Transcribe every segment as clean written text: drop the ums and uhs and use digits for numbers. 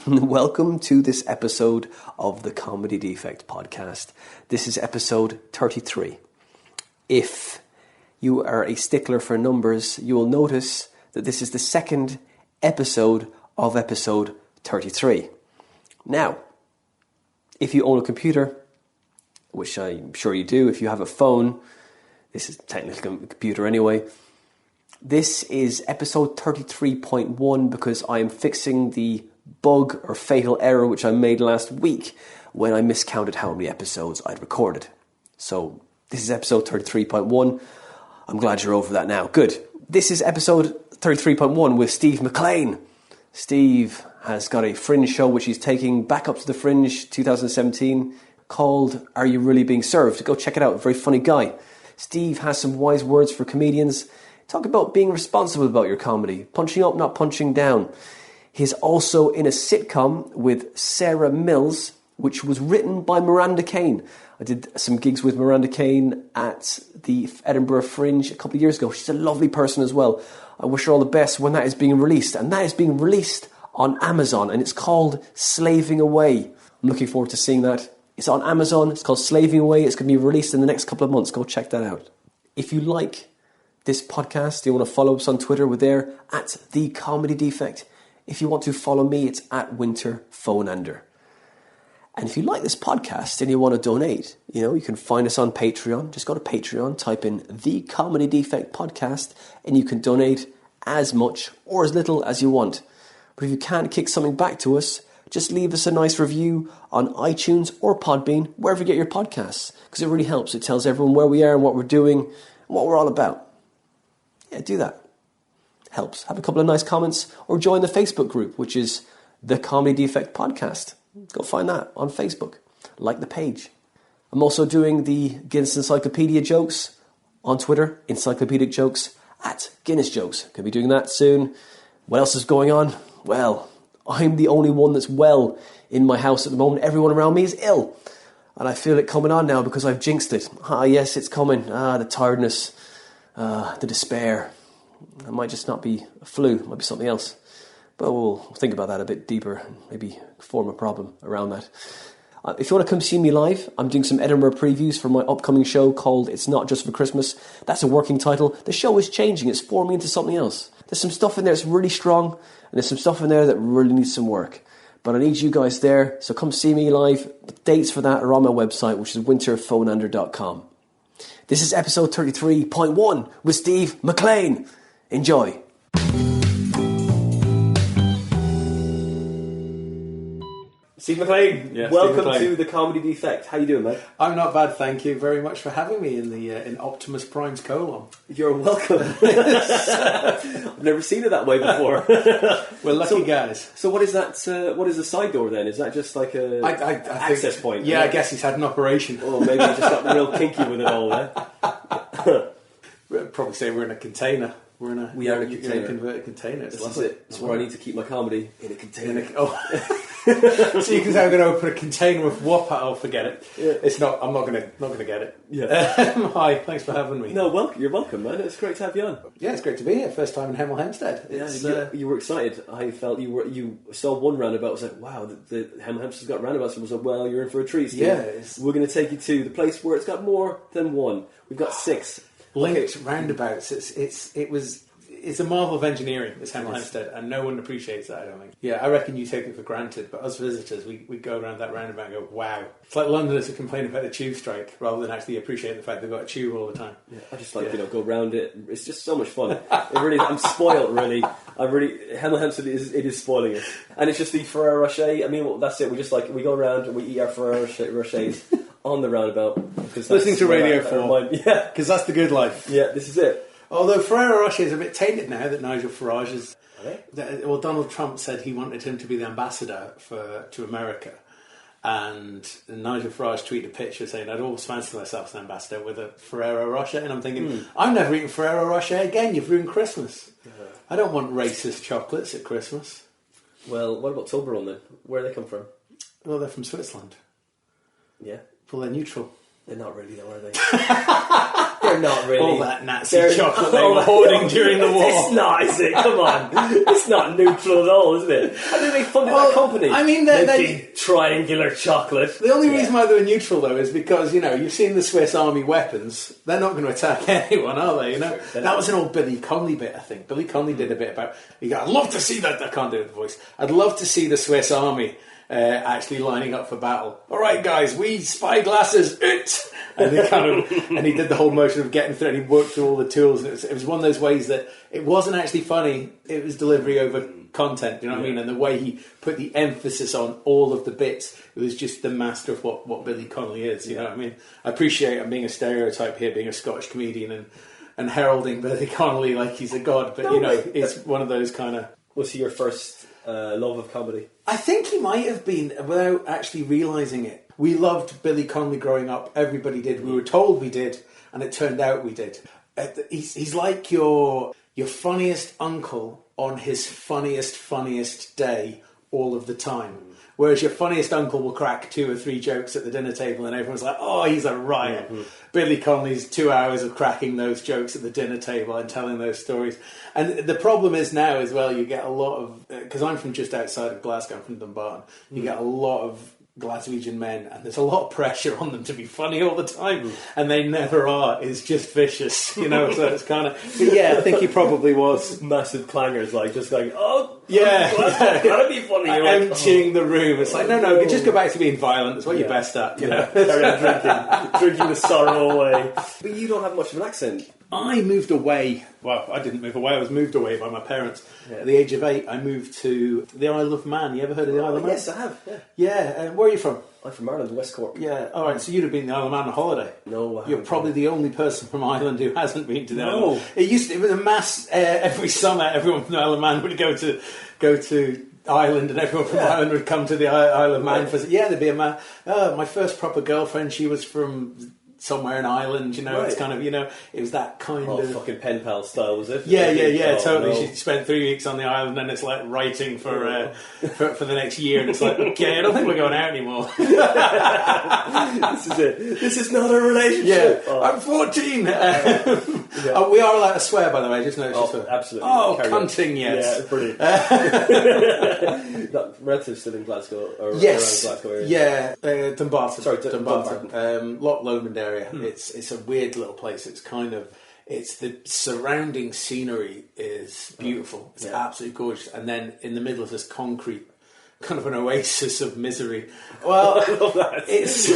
Welcome to this episode of the Comedy Defect podcast. This is episode 33. If you are a stickler for numbers, you will notice that this is the second episode of episode 33. Now, if you own a computer, which I'm sure you do, if you have a phone, this is technically a computer anyway, this is episode 33.1 because I am fixing the bug or fatal error which I made last week when I miscounted how many episodes I'd recorded. So this is episode 33.1. I'm glad you're over that now. Good. This is episode 33.1 with Steve McLean. Steve has got a Fringe show which he's taking back up to the Fringe 2017 called Are You Really Being Served? Go check it out. A very funny guy. Steve has some wise words for comedians. Talk about being responsible about your comedy. Punching up, not punching down. He's also in a sitcom with Sarah Mills, which was written by Miranda Kane. I did some gigs with Miranda Kane at the Edinburgh Fringe a couple of years ago. She's a lovely person as well. I wish her all the best when that is being released. And that is being released on Amazon, and it's called Slaving Away. I'm looking forward to seeing that. It's on Amazon. It's called Slaving Away. It's going to be released in the next couple of months. Go check that out. If you like this podcast, you want to follow us on Twitter, we're there at The Comedy Defect. If you want to follow me, it's at Winter Phonander. And if you like this podcast and you want to donate, you can find us on Patreon. Just go to Patreon, type in The Comedy Defect Podcast, and you can donate as much or as little as you want. But if you can't kick something back to us, just leave us a nice review on iTunes or Podbean, wherever you get your podcasts, because it really helps. It tells everyone where we are and what we're doing and what we're all about. Yeah, do that. Helps. Have a couple of nice comments or join the Facebook group, which is The Comedy Defect Podcast. Go find that on Facebook. Like the page. I'm also doing the Guinness Encyclopedia jokes on Twitter, Encyclopedic Jokes at Guinness Jokes. Going to be doing that soon. What else is going on? Well, I'm the only one that's well in my house at the moment. Everyone around me is ill. And I feel it coming on now because I've jinxed it. Yes, it's coming. The tiredness, the despair. It might just not be a flu. It might be something else. But we'll think about that a bit deeper and maybe form a problem around that. If you want to come see me live, I'm doing some Edinburgh previews for my upcoming show called It's Not Just for Christmas. That's a working title. The show is changing. It's forming into something else. There's some stuff in there that's really strong, and there's some stuff in there that really needs some work. But I need you guys there, so come see me live. The dates for that are on my website, which is winterphonander.com. This is episode 33.1 with Steve McLean. Enjoy. Steve McLean, welcome to the Comedy Defect. How you doing, mate? I'm not bad, thank you very much for having me in Optimus Prime's colon. You're welcome. I've never seen it that way before. We're lucky guys. So what is that? What is the side door then? Is that just like a access point? Yeah, I guess he's had an operation. Oh, maybe he just got real kinky with it all. We'd probably say we're in a container. We are in a container. In a converted container. This is it. It's where I need to keep my comedy in a container. So you can say I'm going to open a container with whop. I'll forget it. Yeah. It's not. I'm not going to get it. Yeah. Hi. Thanks for having me. No, you're welcome, man. It's great to have you on. Yeah, it's great to be here. First time in Hemel Hempstead. You were excited. I felt you saw one roundabout. I was like, wow, the Hemel Hempstead's got roundabouts. And I was like, well, you're in for a treat, Steve. Yeah. We're going to take you to the place where it's got more than one. We've got 6 linked roundabouts. It's a marvel of engineering, this Hemel Hempstead, and no one appreciates that, I don't think. Yeah, I reckon you take it for granted, but us visitors, we go around that roundabout and go, wow. It's like Londoners who complain about the tube strike, rather than actually appreciate the fact they've got a tube all the time. Yeah, I just go round it. It's just so much fun. I'm spoiled, really. Hemel Hempstead is spoiling it. And it's just the Ferrero Rocher. I mean, that's it. We go around and we eat our Ferrero Rochers on the roundabout. Listening to Radio 4. Yeah. Because that's the good life. Yeah, this is it. Although Ferrero Rocher is a bit tainted now that Nigel Farage is... Well, Donald Trump said he wanted him to be the ambassador to America. And Nigel Farage tweeted a picture saying, I'd always fancied myself as an ambassador with a Ferrero Rocher. And I'm thinking, I'm never eating Ferrero Rocher again. You've ruined Christmas. I don't want racist chocolates at Christmas. Well, what about Toblerone then? Where do they come from? Well, they're from Switzerland. Yeah. Well, they're neutral. They're not really, though, are they? They're not really. All that Nazi chocolate they were hoarding during the war. It's not, is it? Come on. It's not neutral at all, isn't it? How do they make fun of that company? I mean, big triangular chocolate. The only reason why they were neutral, though, is because, you've seen the Swiss Army weapons. They're not going to attack anyone, are they? That was an old Billy Connolly bit, I think. Billy Connolly did a bit about... I'd love to see that. I can't do it with the voice. I'd love to see the Swiss Army actually lining up for battle. All right, guys, we spyglasses. And he did the whole motion of getting through, and he worked through all the tools. And it was one of those ways that it wasn't actually funny. It was delivery over content, you know what I mean? And the way he put the emphasis on all of the bits, it was just the master of what Billy Connolly is, you know what I mean? I appreciate him being a stereotype here, being a Scottish comedian and heralding Billy Connolly like he's a god, but it's one of those kind of... Was he your first love of comedy? I think he might have been, without actually realising it. We loved Billy Connolly growing up. Everybody did. We were told we did, and it turned out we did. He's like your funniest uncle on his funniest day all of the time. Whereas your funniest uncle will crack 2 or 3 jokes at the dinner table and everyone's like, oh, he's a riot. Mm-hmm. Billy Connolly's 2 hours of cracking those jokes at the dinner table and telling those stories. And the problem is now as well, you get a lot of... Because I'm from just outside of Glasgow, I'm from Dumbarton. You get a lot of Glaswegian men, and there's a lot of pressure on them to be funny all the time, and they never are. It's just vicious, so it's kind of... But yeah, I think he probably was. Massive clangers, just going, oh, yeah, gotta be funny. Emptying the room. It's like, no, just go back to being violent. That's what you're best at, Carry on drinking the sorrow away. But you don't have much of an accent. I moved away. Well, I didn't move away. I was moved away by my parents. At the age of 8, I moved to the Isle of Man. You ever heard of the Isle of Man? Yes, I have. Yeah. Where are you from? I'm from Ireland, West Cork. Yeah. All right. So you'd have been to the Isle of Man on holiday. No, you're probably the only person from Ireland who hasn't been to the Isle of Man. It was a mass. Every summer, everyone from the Isle of Man would go to Ireland, and everyone from Ireland would come to the Isle of Man. There'd be a man. My first proper girlfriend, she was from somewhere in Ireland, it's kind of, it was that kind of... fucking pen pal style, was it? Yeah, totally. No. She spent 3 weeks on the island, and it's like writing for the next year, and it's like, okay, I don't think we're going out anymore. This is it. This is not a relationship. Yeah, I'm 14. We are allowed to swear, by the way, just noticed. Absolutely. Oh, cunting, yes. Yeah, brilliant. Got relatives still in Glasgow, or yes. around Glasgow area? Yeah, Dumbarton. Sorry, Dumbarton. Loch Lomond area. It's a weird little place. It's the surrounding scenery is beautiful. It's absolutely gorgeous. And then in the middle of this concrete, kind of an oasis of misery. Well, it's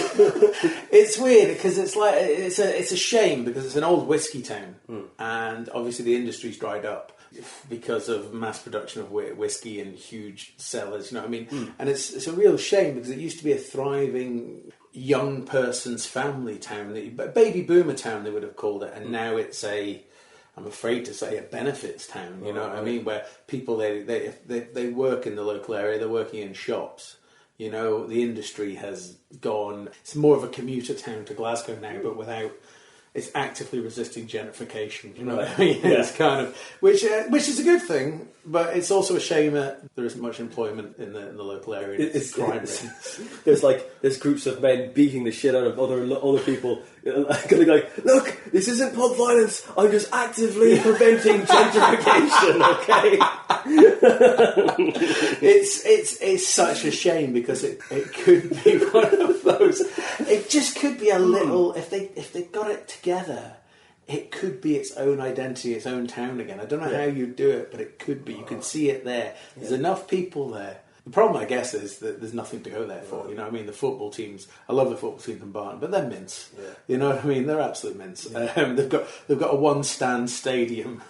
weird because it's like it's a shame because it's an old whiskey town, and obviously the industry's dried up because of mass production of whiskey and huge cellars. You know what I mean? And it's a real shame because it used to be a thriving young person's family town, baby boomer town they would have called it, and now it's I'm afraid to say, a benefits town. You know what I mean? Where people they work in the local area, they're working in shops. The industry has gone. It's more of a commuter town to Glasgow now, but without. It's actively resisting gentrification. You know what I mean? Yeah. It's kind of which is a good thing, but it's also a shame that there isn't much employment in the local area. It's crime. There's groups of men beating the shit out of other people, going like, look, this isn't pub violence. I'm just actively preventing gentrification. Okay. It's such a shame because it could be one of those. It just could be a little if they got it together. It could be its own identity, its own town again. I don't know how you do it, but it could be. You can see it there. There's enough people there. The problem, I guess, is that there's nothing to go there for. You know what I mean? The football teams, I love the football team from Barton, but they're mince. Yeah. You know what I mean? They're absolute mince. Yeah. They've got a one-stand stadium.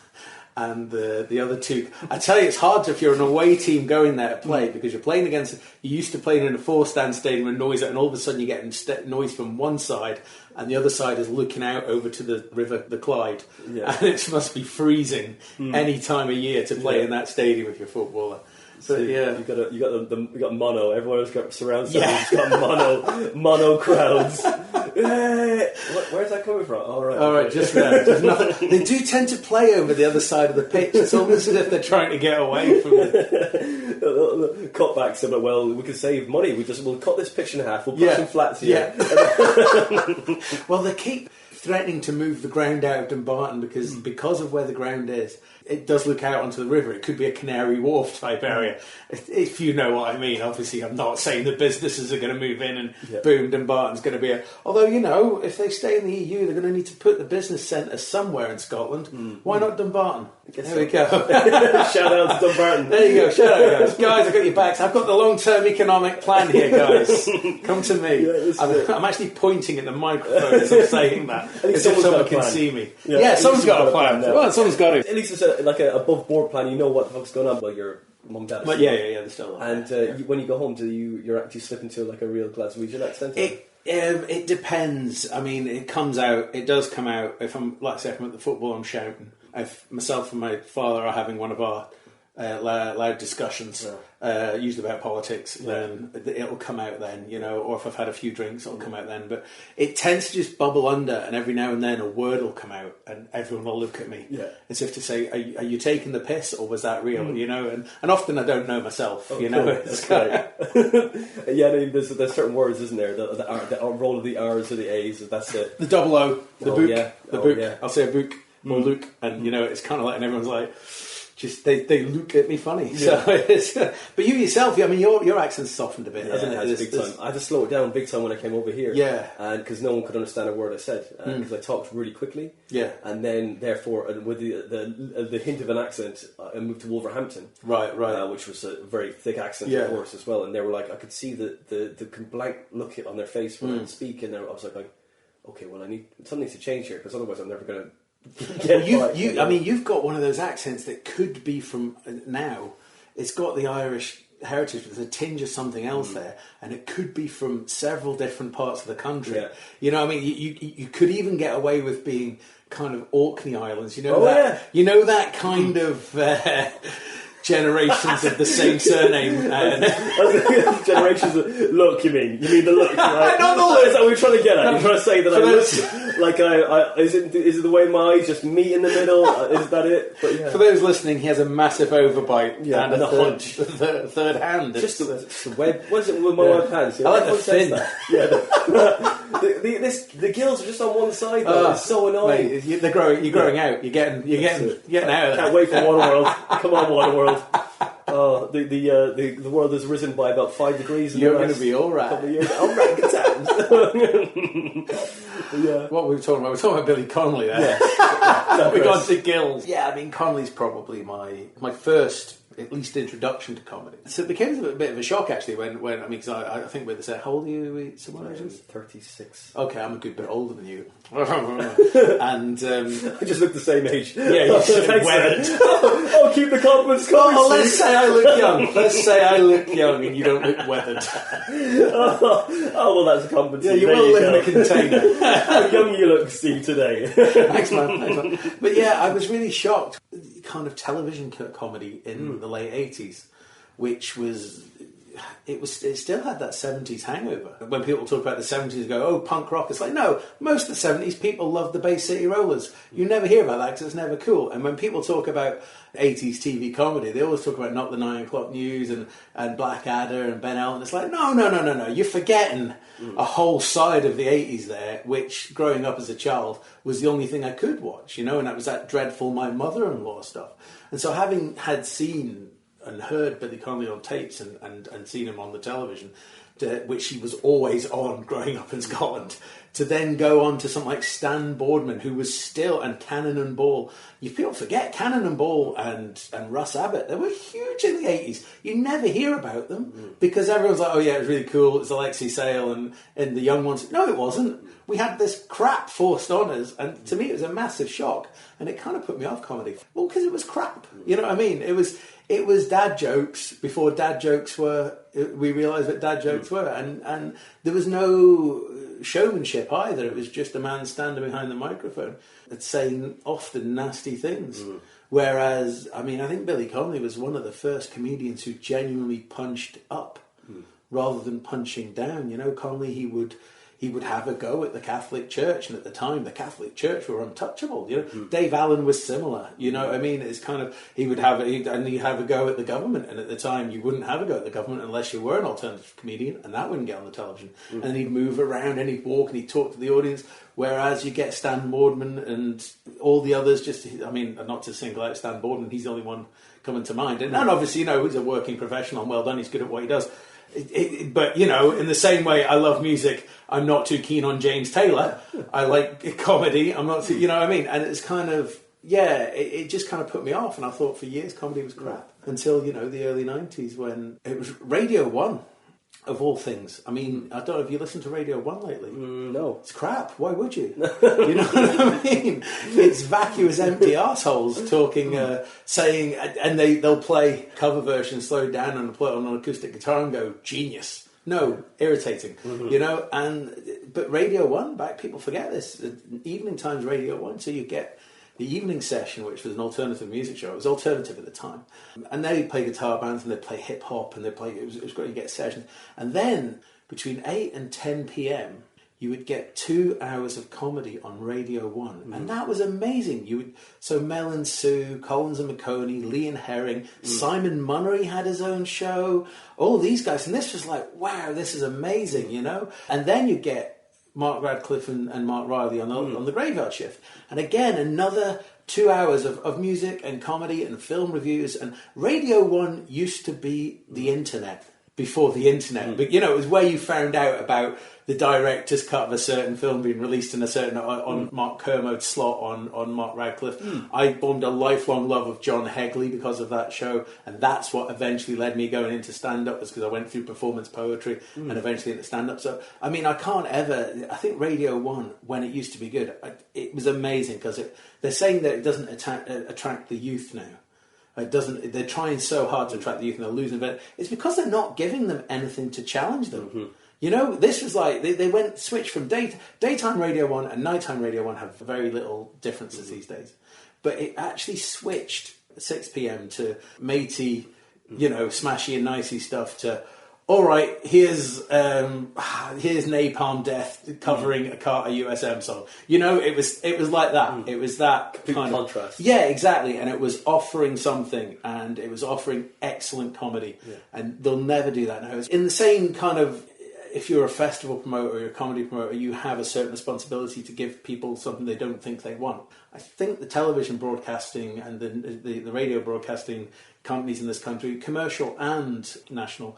And the other two, I tell you, it's hard if you're an away team going there to play because you're playing against. You used to play in a 4-stand stadium with noise, and all of a sudden you get noise from one side, and the other side is looking out over to the river, the Clyde, and it must be freezing any time of year to play in that stadium if you're a footballer. So you got mono. Everyone else got surround sound. You've got mono crowds. Where's that coming from? All right, just there. There's nothing. They do tend to play over the other side of the pitch. It's almost as if they're trying to get away from it. Cutbacks. So, well, we can save money. We'll cut this pitch in half. We'll put some flats here. Well, they keep threatening to move the ground out of Dumbarton because of where the ground is. It does look out onto the river. It could be a Canary Wharf type area, if you know what I mean. Obviously, I'm not saying the businesses are going to move in and boom, Dumbarton's going to be a... Although, you know, if they stay in the EU, they're going to need to put the business centre somewhere in Scotland. Why not Dumbarton? There we go. Shout out to Dumbarton. There you go. Shout out, guys. Guys, I've got your backs. I've got the long-term economic plan here, guys. Come to me. Yeah, I'm actually pointing at the microphone as I'm saying that, as if someone can see me. Yeah, someone's got a plan. Well, someone's got it. At least it's like an above-board plan. You know what the fuck's going on while your mum and dad. But yeah, they're still on. And when you go home, you're actually slip into like a real Glaswegian accent? It depends. I mean, it does come out. If I'm at the football, I'm shouting. If myself and my father are having one of our loud discussions, usually about politics, then it'll come out then, you know, or if I've had a few drinks, it'll come out then. But it tends to just bubble under, and every now and then a word will come out, and everyone will look at me as if to say, are you taking the piss, or was that real, you know? And often I don't know myself, you know. That's right. There's certain words, isn't there? The roll of the R's or the A's, that's it. The double O, the book, the book. Yeah. I'll say a book or Luke, and, you know, it's kind of like, and everyone's like... Just they look at me funny. So but you yourself, I mean, your accent's softened a bit, hasn't it? Big time. I had to slow it down big time when I came over here. Yeah, and because no one could understand a word I said, because I talked really quickly. Yeah, and then therefore, with the hint of an accent, I moved to Wolverhampton. Right. Which was a very thick accent, of course, as well. And they were like, I could see the blank look on their face when I'd speak, and I was like, okay, well, something needs to change here, because otherwise I'm never going to. You've got one of those accents that could be from now. It's got the Irish heritage, but there's a tinge of something else there, and it could be from several different parts of the country. Yeah. You know, I mean, you could even get away with being kind of Orkney Islands. You know you know that kind of. Generations of the same surname. Generations of look. You mean the look? Right? Not the look. Is that what you're trying to get at? You're trying to say that I look like is it the way my eyes just meet in the middle? Is that it? But yeah. For those listening, he has a massive overbite and a hunch. Third hand. Just the web. What is it with my web hands? I like the fin. The gills are just on one side. Though. It's so annoying. Mate, you're growing out. You're getting out of there. Can't wait for Waterworld. Come on, Waterworld. The world has risen by about 5 degrees. You're going to be all right. Yeah. What were we talking about? We're talking about Billy Connolly there. Yeah. We got to Gills. Yeah, I mean, Connolly's probably my first, at least, introduction to comedy. So it became a bit of a shock, actually, when I mean, because I think we're the same. How old are you? Someone 36. Okay, I'm a good bit older than you. And I just look the same age. Yeah, you should weathered. Oh, keep the compliments coming. Oh, let's say I look young. Let's say I look young and you don't look weathered. Well, that's a compliment. Yeah, you will live in a container. How young you look, Steve, today. Thanks, man. But yeah, I was really shocked. Kind of television comedy in the late 80s, which was... It still had that 70s hangover. When people talk about the 70s, go, oh, punk rock. It's like, no, most of the 70s, people loved the Bay City Rollers. You never hear about that because it's never cool. And when people talk about 80s TV comedy, they always talk about Not the 9 O'Clock News and Blackadder and Ben Elton. It's like, no. You're forgetting a whole side of the 80s there, which, growing up as a child, was the only thing I could watch, you know, and that was that dreadful My Mother-in-Law stuff. And so having had seen... and heard Billy Connolly on tapes and seen him on the television, which he was always on growing up in Scotland, to then go on to something like Stan Boardman, who was still, and Cannon and Ball. People forget Cannon and Ball and Russ Abbott. They were huge in the 80s. You never hear about them because everyone's like, oh yeah, it was really cool. It's Alexei Sale and the young ones. No, it wasn't. We had this crap forced on us, and to me it was a massive shock, and it kind of put me off comedy. Well, because it was crap. You know what I mean? It was dad jokes before dad jokes were... We realised what dad jokes were. And there was no showmanship either. It was just a man standing behind the microphone and saying often nasty things. Whereas, I mean, I think Billy Connolly was one of the first comedians who genuinely punched up rather than punching down. You know, Connolly, he he would have a go at the Catholic Church, and at the time the Catholic Church were untouchable. Dave Allen was similar. You know what I mean? It's kind of he'd have a go at the government, and at the time you wouldn't have a go at the government unless you were an alternative comedian, and that wouldn't get on the television. And then he'd move around and he'd walk and he'd talk to the audience. Whereas you get Stan Boardman and all the others, not to single out Stan Boardman, he's the only one coming to mind. And obviously, he's a working professional and well done, he's good at what he does. But, in the same way I love music, I'm not too keen on James Taylor. I like comedy, I'm not too, you know what I mean? And it's kind of, it just kind of put me off. And I thought for years comedy was crap. Until, the early 90s when it was Radio 1. Of all things. I mean, I don't know if you listened to Radio 1 lately. No. It's crap. Why would you? You know what I mean? It's vacuous, empty arseholes talking, saying, and they'll play cover versions slowed down and play it on an acoustic guitar and go, genius. No, irritating. But Radio 1, people forget this. Evening Times Radio 1, so you get the evening session, which was an alternative music show. It was alternative at the time. And they'd play guitar bands and they'd play hip-hop and it was great. You get sessions. And then between 8 and 10 p.m, you would get 2 hours of comedy on Radio 1. And that was amazing. So Mel and Sue, Collins and McConey, Lee and Herring, Simon Munnery had his own show, all these guys. And this was like, wow, this is amazing, And then you get Mark Radcliffe and Mark Riley on the Graveyard Shift. And again, another 2 hours of music and comedy and film reviews. And Radio 1 used to be the internet before the internet. But, it was where you found out about the director's cut of a certain film being released in a certain on Mark Kermode's slot on Mark Radcliffe. I formed a lifelong love of John Hegley because of that show, and that's what eventually led me going into stand-up, was because I went through performance poetry and eventually into stand-up. So, I mean, I think Radio 1, when it used to be good, it was amazing because they're saying that it doesn't attract the youth now. It doesn't. They're trying so hard to attract the youth and they're losing it. It's because they're not giving them anything to challenge them. This was like, they switched from daytime Radio 1 and nighttime Radio 1 have very little differences these days. But it actually switched at 6 p.m. to matey, smashy and nicey stuff to, all right, here's Napalm Death covering a Carter USM song. It was like that. It was that complete kind of contrast. Yeah, exactly. And it was offering something, and it was offering excellent comedy. Yeah. And they'll never do that now. It's in the same kind of, if you're a festival promoter or you're a comedy promoter, you have a certain responsibility to give people something they don't think they want. I think the television broadcasting and the radio broadcasting companies in this country, commercial and national,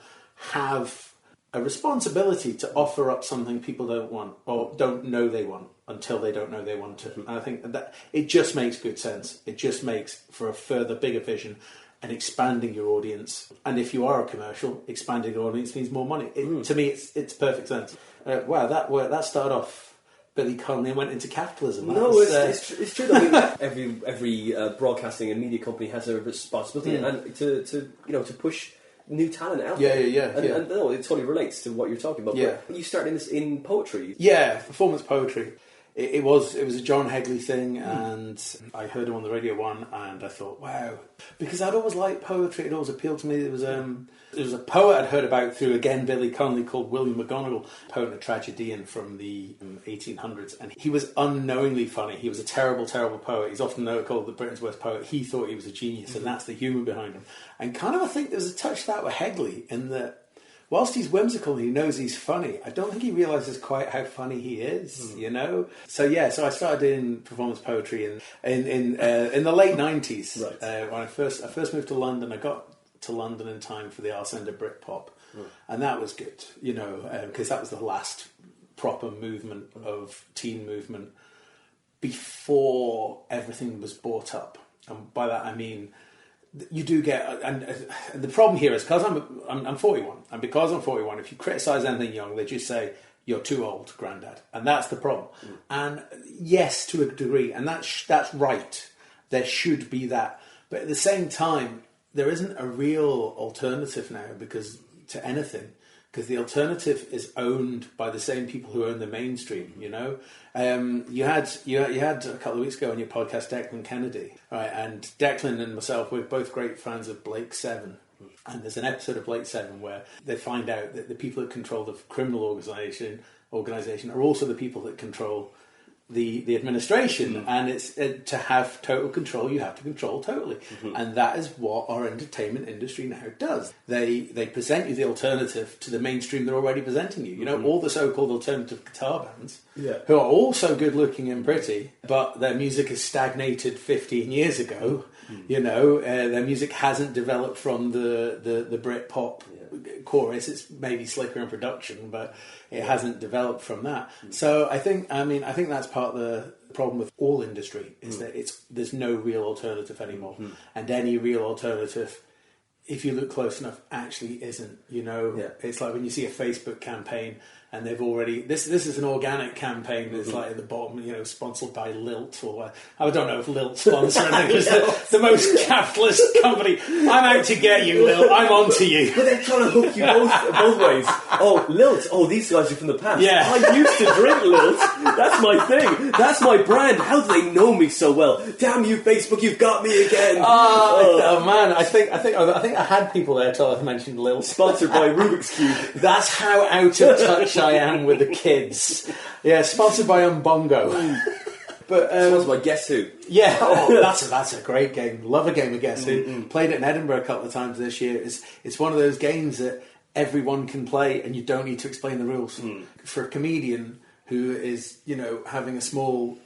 have a responsibility to offer up something people don't want or don't know they want until they don't know they want it. And I think that it just makes good sense. It just makes for a further, bigger vision and expanding your audience. And if you are a commercial, expanding your audience means more money. To me, it's perfect sense. Wow, that started off Billy Connolly and went into capitalism. It's true that every broadcasting and media company has a responsibility and to push new talent out there. And no, it totally relates to what you're talking about. Yeah. But you started this in poetry. Yeah, performance poetry. It was a John Hegley thing, and I heard him on the Radio 1, and I thought, wow, because I'd always liked poetry. It always appealed to me. There was a poet I'd heard about through, again, Billy Connolly, called William McGonagall, poet and a tragedian from the 1800s, and he was unknowingly funny. He was a terrible, terrible poet. He's often called the Britain's worst poet. He thought he was a genius, and that's the humour behind him. And kind of, I think there was a touch of that with Hegley, in that whilst he's whimsical and he knows he's funny, I don't think he realises quite how funny he is, So I started doing performance poetry in the late 90s. Right. When I first moved to London, I got to London in time for the Arse End of Britpop, and that was good, because that was the last proper movement of teen movement before everything was bought up. And by that I mean, you do get, and the problem here is because I'm 41, and because I'm 41, if you criticise anything young, they just say you're too old, Grandad, and that's the problem. And yes, to a degree, and that's right. There should be that, but at the same time, there isn't a real alternative now to anything. Because the alternative is owned by the same people who own the mainstream, You had a couple of weeks ago on your podcast Declan Kennedy, right? And Declan and myself, we're both great fans of Blake Seven, And there's an episode of Blake 7 where they find out that the people that control the criminal organisation are also the people that control the administration, and it's to have total control, you have to control totally, and that is what our entertainment industry now does. They present you the alternative to the mainstream they're already presenting you. You know, all the so-called alternative guitar bands, who are all so good looking and pretty, but their music has stagnated 15 years ago. You know, their music hasn't developed from the Britpop chorus. It's maybe slicker in production, but it hasn't developed from that. So I think that's part of the problem with all industry is that there's no real alternative anymore, and any real alternative, if you look close enough, actually isn't. You know, it's like when you see a Facebook campaign and they've already this is an organic campaign that's like at the bottom, you know, sponsored by Lilt, or I don't know if Lilt sponsor anything. It's the most capitalist company. I'm out to get you, Lilt. I'm on to you. But they're trying to hook you both ways. Oh, Lilt. Oh, these guys are from the past. Yeah. I used to drink Lilt. That's my thing. That's my brand. How do they know me so well? Damn you, Facebook! You've got me again. Oh man, I think I had people there till I mentioned Lilt. Sponsored by Rubik's Cube. That's how out of touch I am with the kids. Yeah, sponsored by Umbongo. But sponsored by Guess Who. Yeah, that's a great game. Love a game of Guess Who. Played it in Edinburgh a couple of times this year. It's one of those games that everyone can play and you don't need to explain the rules. For a comedian who is, you know, having a small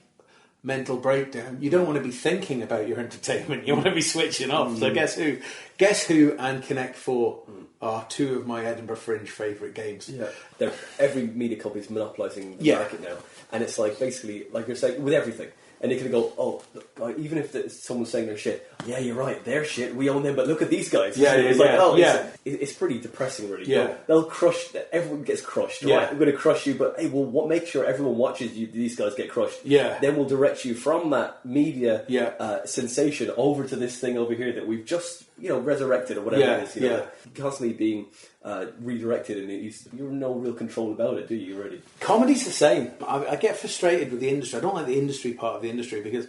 mental breakdown, you don't want to be thinking about your entertainment. You want to be switching off. So Guess Who and Connect 4 are two of my Edinburgh Fringe favourite games. Yeah, every media company is monopolising the market now, and it's like basically like you're saying with everything. And they can go, oh, look, even if someone's saying their shit, yeah, you're right, they're shit, we own them, but look at these guys. It's pretty depressing, really. Yeah. They'll crush, everyone gets crushed, right? I'm going to crush you, but hey, we'll make sure everyone watches you, these guys get crushed. Yeah. Then we'll direct you from that media sensation over to this thing over here that we've just, you know, resurrected or whatever it is. You know, constantly being redirected, and you have no real control about it, do you, really? Comedy's the same. I get frustrated with the industry. I don't like the industry part of the industry because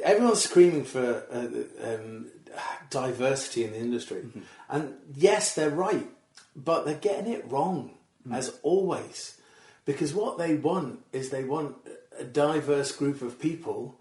everyone's screaming for diversity in the industry. And yes, they're right, but they're getting it wrong, as always. Because what they want is they want a diverse group of people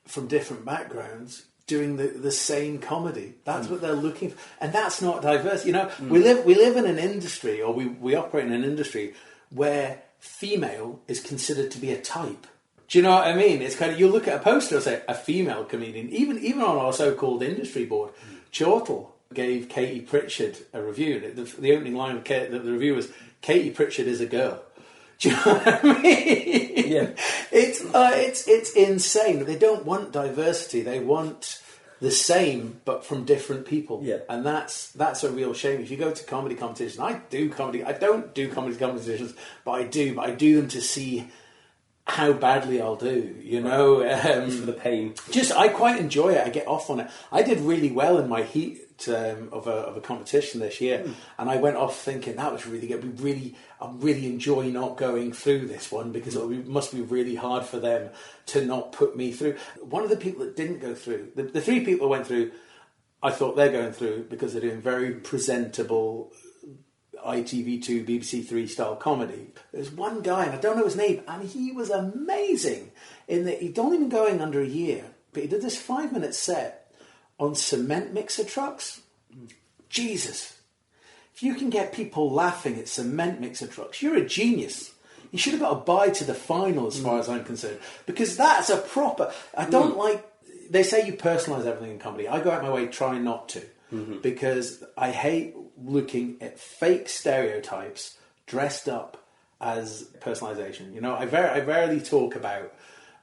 from different backgrounds doing the same comedy. That's what they're looking for. And that's not diverse. You know, we live in an industry, or we operate in an industry where female is considered to be a type. Do you know what I mean? It's kind of, you look at a poster and say, a female comedian. Even on our so-called industry board, Chortle gave Katie Pritchard a review. The opening line of the review was, Katie Pritchard is a girl. Do you know what I mean? Yeah. It's insane. They don't want diversity. They want the same, but from different people. Yeah. And that's a real shame. If you go to comedy competitions, I don't do comedy competitions, but I do them to see how badly I'll do, you know. For the pain. I quite enjoy it. I get off on it. I did really well in my heat of a competition this year, and I went off thinking that was really good. I really enjoy not going through this one because it must be really hard for them to not put me through. One of the people that didn't go through, the three people that went through, I thought they're going through because they're doing very presentable ITV2, BBC Three style comedy. There's one guy, and I don't know his name, and he was amazing in that he'd only been going under a year, but he did this 5-minute set on cement mixer trucks. Jesus. If you can get people laughing at cement mixer trucks, you're a genius. You should have got a bye to the final as far as I'm concerned. Because that's a proper... I don't like... They say you personalise everything in comedy. I go out my way trying not to. Because I hate looking at fake stereotypes dressed up as personalisation. You know, I rarely talk about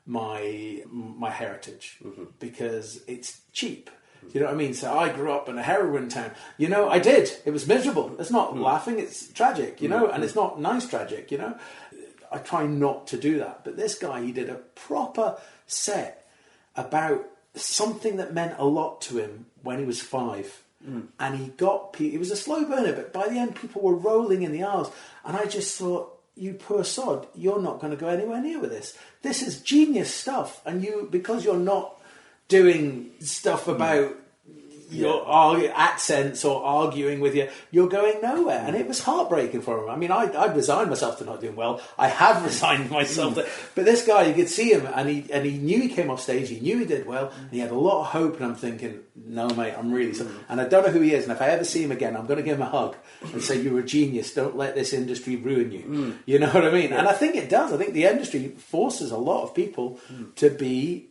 my heritage because it's cheap. You know what I mean? So I grew up in a heroin town. You know, I did. It was miserable. It's not laughing, it's tragic, you know, and it's not nice tragic, you know. I try not to do that. But this guy, he did a proper set about something that meant a lot to him when he was 5. And he was a slow burner, but by the end people were rolling in the aisles. And I just thought, you poor sod, you're not going to go anywhere near with this. This is genius stuff. And because you're not doing stuff about, your accents or arguing with you, you're going nowhere. And it was heartbreaking for him. I mean, I'd resigned myself to not doing well. I have resigned myself to... But this guy, you could see him, and he knew he came off stage, he knew he did well, and he had a lot of hope, and I'm thinking, no, mate, I'm really... And I don't know who he is, and if I ever see him again, I'm going to give him a hug and say, you're a genius, don't let this industry ruin you. You know what I mean? Yeah. And I think it does. I think the industry forces a lot of people to be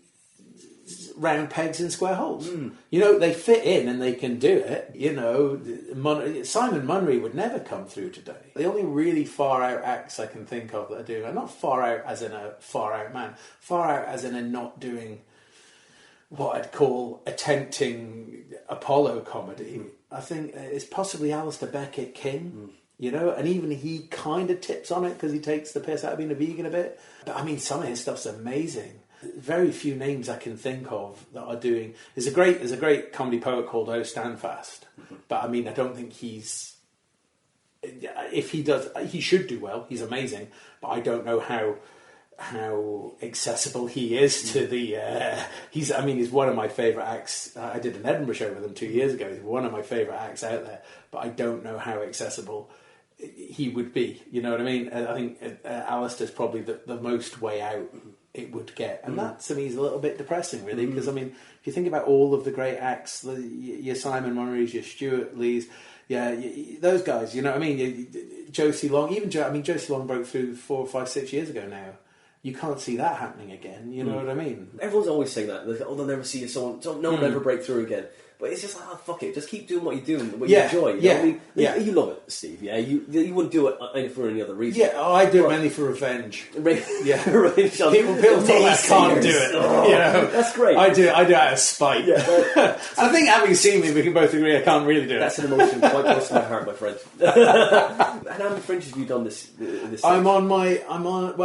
round pegs in square holes. You know, they fit in and they can do it. You know, Simon Munry would never come through today. The only really far out acts I can think of that are doing, and not far out as in a far out man, far out as in a not doing what I'd call attempting Apollo comedy. I think it's possibly Alastair Beckett King. You know, and even he kind of tips on it because he takes the piss out of being a vegan a bit. But I mean, some of his stuff's amazing. Very few names I can think of that are doing. There's a great comedy poet called O Standfast, but I mean, I don't think he's. If he does, he should do well. He's amazing, but I don't know how accessible he is to the. He's one of my favourite acts. I did an Edinburgh show with him 2 years ago. He's one of my favourite acts out there, but I don't know how accessible he would be. You know what I mean? I think Alastair's probably the most way out it would get, and that to me is a little bit depressing, really, because I mean, if you think about all of the great acts, your Simon Munrys, your Stuart Lees, those guys, you know what I mean? Josie Long, Josie Long broke through 4, 5, 6 years ago now. You can't see that happening again. You know what I mean? Everyone's always saying that. Like, they'll never see someone. No one will ever break through again. But it's just like, oh, fuck it. Just keep doing what you're doing, what you enjoy. You know what I mean? You love it, Steve. Yeah, you wouldn't do it for any other reason. Yeah, I do it mainly for revenge. Yeah, revenge. People I can't do it. You know, that's great. I do it out of spite. Yeah, I think having seen me, we can both agree I can't really do it. That's an emotion quite close to my heart, my friend. And how many fringes have you done this? Well,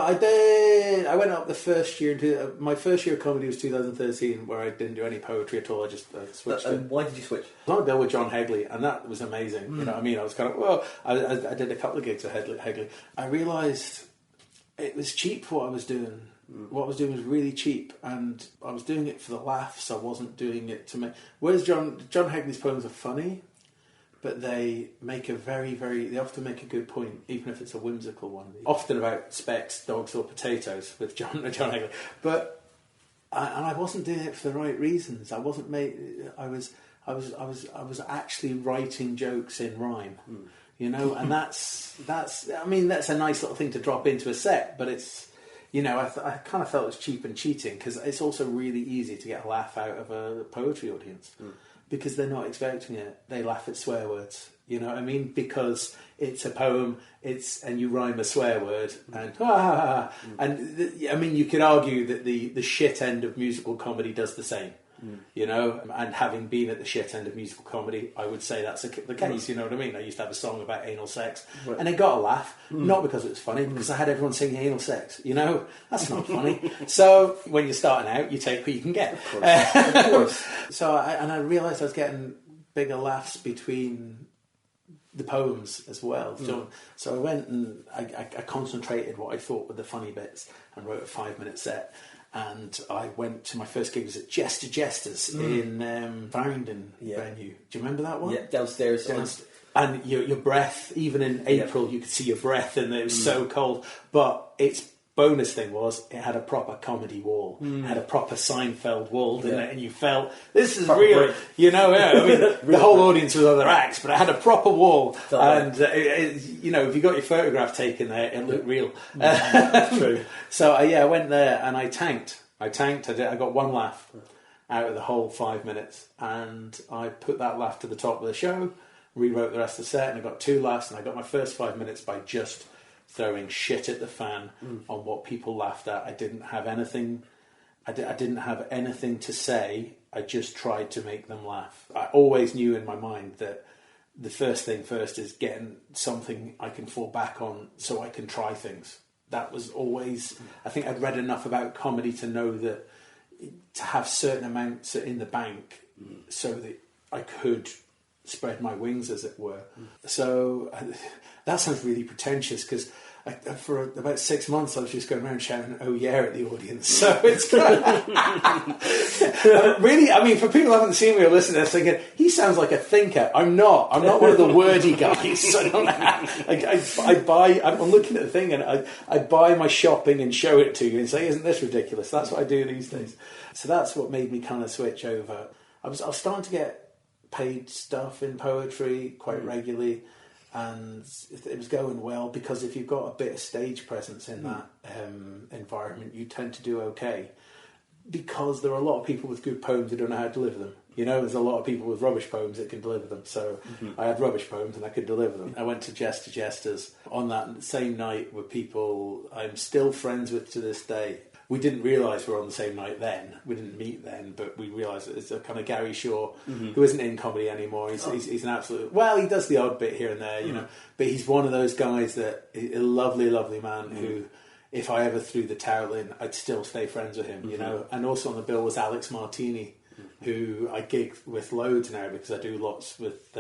I did. I went up the first year. My first year of comedy was 2013, where I didn't do any poetry at all. I just switched. Why did you switch? I was on a bill with John Hegley, and that was amazing. You know what I mean? I was kind of, I did a couple of gigs with Hegley. I realised it was cheap for what I was doing. What I was doing was really cheap, and I was doing it for the laughs. I wasn't doing it to make... Whereas John Hegley's poems are funny, but they make they often make a good point, even if it's a whimsical one. Often about specs, dogs or potatoes with John Hegley. But I wasn't doing it for the right reasons. I was actually writing jokes in rhyme, you know, and that's a nice little thing to drop into a set, but it's, you know, I kind of felt it was cheap and cheating, because it's also really easy to get a laugh out of a poetry audience because they're not expecting it. They laugh at swear words, you know what I mean? Because it's a poem, and you rhyme a swear word, and you could argue that the shit end of musical comedy does the same. You know, and having been at the shit end of musical comedy, I would say that's the case. You know what I mean? I used to have a song about anal sex, and it got a laugh, not because it was funny, because I had everyone singing anal sex. You know, that's not funny. So when you're starting out, you take what you can get. Of course. So I realised I was getting bigger laughs between the poems as well. So I went and I concentrated what I thought were the funny bits and wrote a 5-minute set. And I went to my first gig was at Jesters in Farringdon venue. Do you remember that one? Yeah, downstairs. And your breath, even in April, you could see your breath, and it was so cold. But its bonus thing was it had a proper comedy wall. It had a proper Seinfeld wall, didn't it? And you felt, this is proper real. Break. You know, I mean, the whole audience was other acts, but it had a proper wall. And, you know, if you got your photograph taken there, it looked real. True. So, I went there and I tanked. I got one laugh out of the whole 5 minutes. And I put that laugh to the top of the show, rewrote the rest of the set, and I got 2 laughs. And I got my first 5 minutes by just throwing shit at the fan on what people laughed at. I didn't have anything. I didn't have anything to say. I just tried to make them laugh. I always knew in my mind that the first thing first is getting something I can fall back on so I can try things. That was always... I think I'd read enough about comedy to know that to have certain amounts in the bank so that I could spread my wings, as it were. So that sounds really pretentious, because for about 6 months, I was just going around shouting "Oh yeah" at the audience. So it's kind of really. I mean, for people who haven't seen me or listened to this, thinking he sounds like a thinker. I'm not. I'm not one of the wordy guys. I buy. I'm looking at the thing and I buy my shopping and show it to you and say, "Isn't this ridiculous?" That's what I do these days. So that's what made me kind of switch over. I was starting to get paid stuff in poetry quite regularly. And it was going well because if you've got a bit of stage presence in that environment, you tend to do okay. Because there are a lot of people with good poems who don't know how to deliver them. You know, there's a lot of people with rubbish poems that can deliver them. So I had rubbish poems and I could deliver them. I went to Jesters on that same night with people I'm still friends with to this day. We didn't realise we were on the same night then. We didn't meet then, but we realised that it's a kind of Gary Shaw who isn't in comedy anymore. He's an absolute... Well, he does the odd bit here and there, you know, but he's one of those guys that... A lovely, lovely man who, if I ever threw the towel in, I'd still stay friends with him, you know. And also on the bill was Alex Martini, who I gig with loads now because I do lots with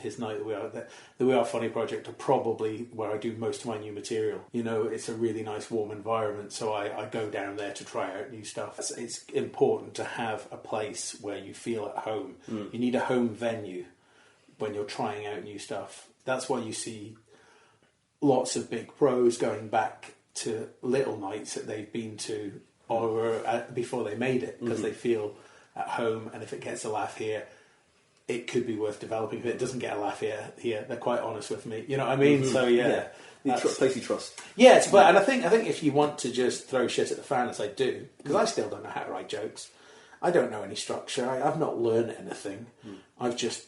his night the We Are Funny project are probably where I do most of my new material. You know, it's a really nice warm environment, so I go down there to try out new stuff. It's important to have a place where you feel at home. You need a home venue when you're trying out new stuff. That's why you see lots of big pros going back to little nights that they've been to or before they made it because they feel at home, and if it gets a laugh here, it could be worth developing. If it doesn't get a laugh here, they're quite honest with me. You know what I mean? So Place you trust. Yeah, but and I think if you want to just throw shit at the fan, as I do, because I still don't know how to write jokes. I don't know any structure. I've not learned anything. I've just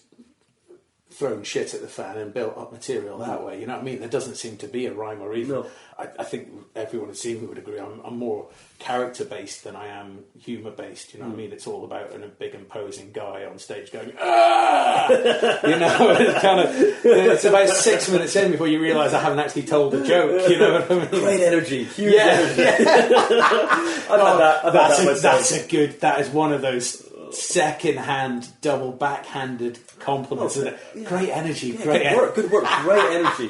thrown shit at the fan and built up material that way. You know what I mean? There doesn't seem to be a rhyme or reason. No. I think everyone who's seen me would agree. I'm more character-based than I am humour-based. You know what I mean? It's all about a big imposing guy on stage going, "Ah!" You know, it's about 6 minutes in before you realise I haven't actually told a joke. You know what I mean? Great energy. Huge energy. I've had that. That is one of those second-hand, double backhanded compliments. Great energy, great good work, great energy.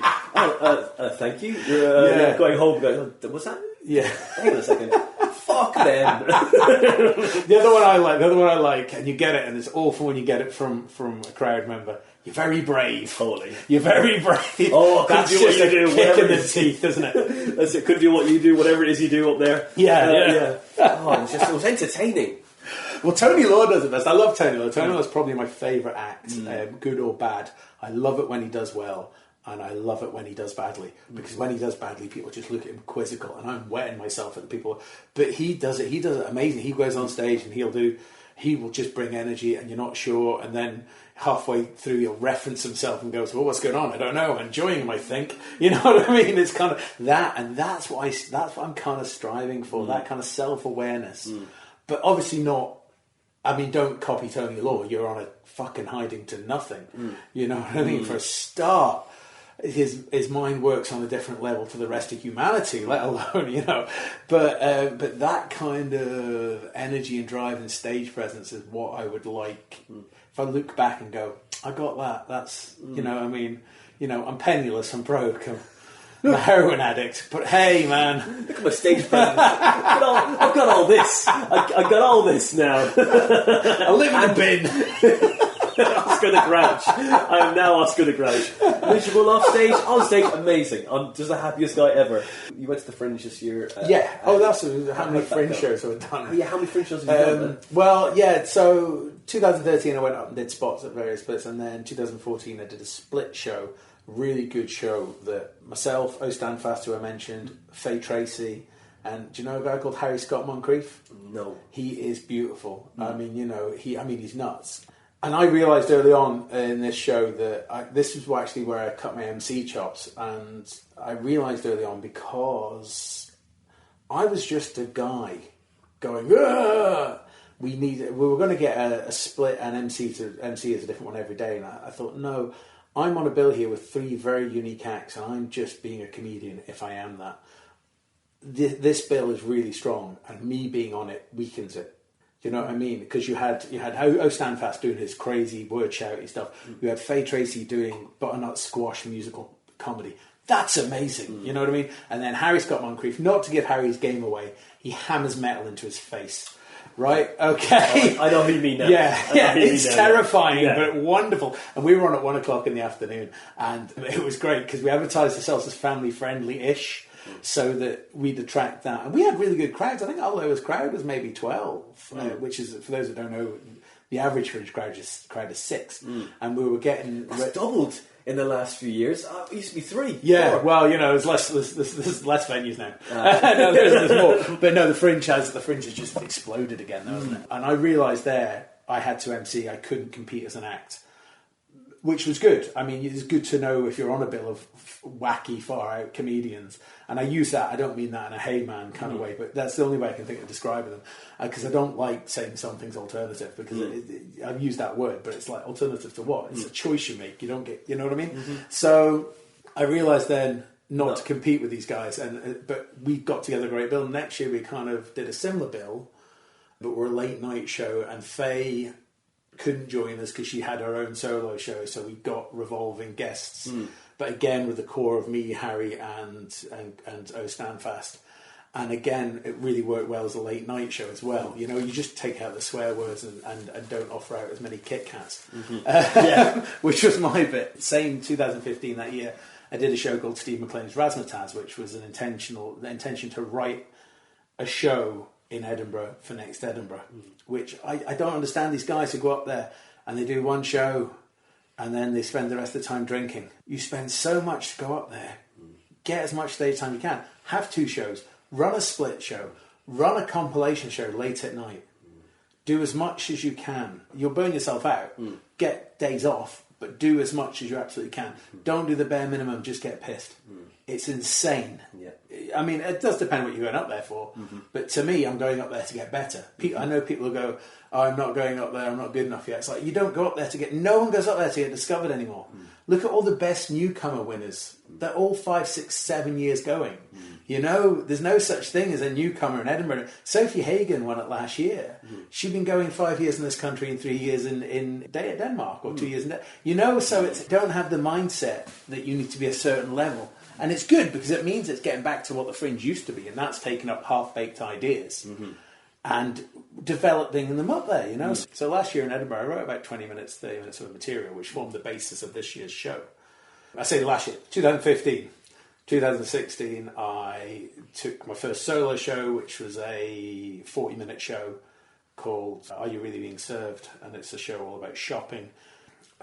Thank you. You're going home going, what's that? Yeah. Hang on a second. Fuck them. The other one I like, and you get it, and it's awful when you get it from a crowd member. You're very brave. Totally. You're very brave. Oh, that's just a kick in the teeth, isn't it? That's it. Could do what you do, whatever it is you do up there. Yeah. Oh, it was entertaining. Well, Tony Law does it best. I love Tony Law. Tony Law is probably my favourite act, good or bad. I love it when he does well, and I love it when he does badly. Because when he does badly, people just look at him quizzical, and I'm wetting myself at the people. But he does it amazing. He goes on stage and he will just bring energy, and you're not sure, and then halfway through he'll reference himself and goes, "Well, what's going on? I don't know. I'm enjoying him, I think." You know what I mean? It's kind of that, and that's what I'm kind of striving for. That kind of self-awareness, but obviously not. I mean, don't copy Tony Law. You're on a fucking hiding to nothing. You know what I mean? For a start, his mind works on a different level to the rest of humanity, let alone, you know. But that kind of energy and drive and stage presence is what I would like. If I look back and go, I got that. That's, you know, I mean, you know, I'm penniless, I'm broke, I'm a heroin addict, but hey, man. Look at my stage presence. I've got all this. I got all this now. I live in a bin. Oscar the Grouch. I am now Oscar the Grouch. Miserable off stage, on stage, amazing. I'm just the happiest guy ever. You went to the Fringe this year. That's how many Fringe shows have I done? Yeah, how many Fringe shows have you done? Well, yeah, so 2013 I went up and did spots at various places, and then 2014 I did a split show. Really good show that myself, O Standfast, who I mentioned, Faye Tracy, and do you know a guy called Harry Scott Moncrief? No. He is beautiful. I mean, you know, he's nuts. And I realised early on in this show that this was actually where I cut my MC chops, and I realised early on because I was just a guy going, "Ugh!" We were going to get a split, and MC is a different one every day, and I thought, no. I'm on a bill here with 3 very unique acts, and I'm just being a comedian if I am that. This bill is really strong, and me being on it weakens it. Do you know what I mean? Because you had O Standfast doing his crazy word shouty stuff. You had Faye Tracy doing butternut squash musical comedy. That's amazing. You know what I mean? And then Harry Scott Moncrief, not to give Harry's game away, he hammers metal into his face. Right? Okay. I know who you mean now. Yeah, it's terrifying, yeah. but wonderful. And we were on at 1:00 in the afternoon, and it was great because we advertised ourselves as family friendly-ish, so that we'd attract that. And we had really good crowds. I think our lowest crowd was maybe 12, which is, for those that don't know, the average Fringe crowd is 6. And we were getting... It's doubled in the last few years. It used to be 3. Yeah, 4. well, there's less venues now. No, there's more. But no, the Fringe has just exploded again, though, hasn't it? And I realised there I had to MC. I couldn't compete as an act, which was good. I mean, it's good to know if you're on a bill of wacky, far-out comedians. And I use that, I don't mean that in a hey man kind of way, but that's the only way I can think of describing them. Because I don't like saying something's alternative, because I've used that word, but it's like, alternative to what? It's a choice you make. You don't get, you know what I mean? So I realised then not to compete with these guys, but we got together a great bill. Next year we kind of did a similar bill, but we're a late night show, and Faye couldn't join us because she had her own solo show, so we got revolving guests. But again, with the core of me, Harry, and O Standfast. And again, it really worked well as a late night show as well. You just take out the swear words and don't offer out as many Kit Kats. Which was my bit. Same 2015 that year, I did a show called Steve McLean's Razzamatazz, which was the intention to write a show in Edinburgh for next Edinburgh, which I don't understand these guys who go up there and they do one show and then they spend the rest of the time drinking. You spend so much to go up there, get as much stage time you can, have 2 shows, run a split show, run a compilation show late at night, do as much as you can. You'll burn yourself out, get days off, but do as much as you absolutely can. Don't do the bare minimum, just get pissed. It's insane. Yeah. I mean, it does depend what you're going up there for, but to me, I'm going up there to get better. I know people who go, oh, I'm not going up there, I'm not good enough yet. It's like, you don't go up there to get... No one goes up there to get discovered anymore. Look at all the best newcomer winners. They're all 5, 6, 7 years going. There's no such thing as a newcomer in Edinburgh. Sophie Hagen won it last year. She'd been going 5 years in this country and 3 years in Denmark, or 2 years in... so it's don't have the mindset that you need to be a certain level. And it's good because it means it's getting back to what the Fringe used to be, and that's taking up half-baked ideas and developing them up there, So last year in Edinburgh, I wrote about 20 minutes, 30 minutes of material, which formed the basis of this year's show. I say last year, 2015. 2016, I took my first solo show, which was a 40-minute show called Are You Really Being Served? And it's a show all about shopping.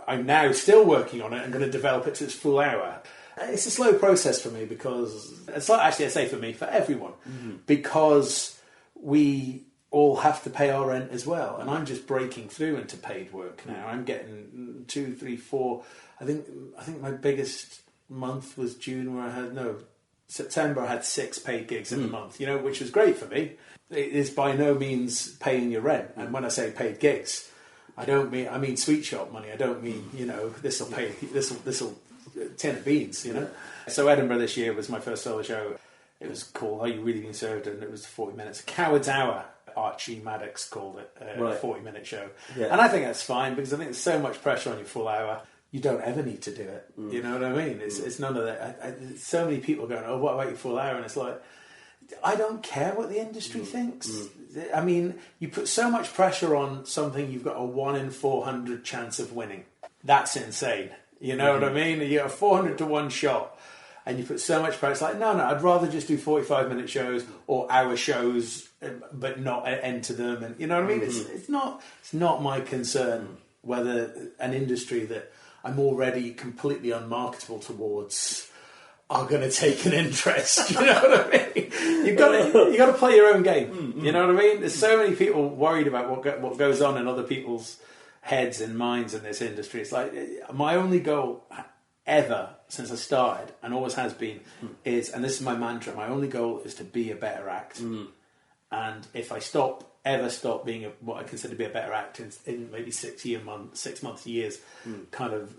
I'm now still working on it. I'm going to develop it to its full hour. It's a slow process for me because... It's like, actually, I say for me, for everyone. Because we all have to pay our rent as well. And I'm just breaking through into paid work now. I'm getting 2, 3, 4... I think my biggest month was June, where September I had 6 paid gigs in the month, which was great for me. It is by no means paying your rent. And when I say paid gigs, I mean sweet shop money. I don't mean, this'll pay, this'll tin of beans, So Edinburgh this year was my first solo show. It was called Are You Really Being Served? And it was 40 minutes. Coward's Hour, Archie Maddox called it, a 40-minute show. Yeah. And I think that's fine because I think there's so much pressure on your full hour. You don't ever need to do it. You know what I mean? It's none of that. So many people going, oh, what about your full hour? And it's like, I don't care what the industry thinks. I mean, you put so much pressure on something you've got a 1 in 400 chance of winning. That's insane. You know what I mean? You get a 400 to 1 shot and you put so much pressure. It's like, no, I'd rather just do 45-minute shows or hour shows, but not enter them. And you know what I mean? It's not my concern whether an industry that I'm already completely unmarketable towards are going to take an interest. You know what I mean? You got to play your own game. You know what I mean? There's so many people worried about what goes on in other people's heads and minds in this industry. It's like my only goal ever since I started and always has been is, and this is my mantra, my only goal is to be a better act. And if I ever stop being what I consider to be a better act in maybe 6 months, years, kind of,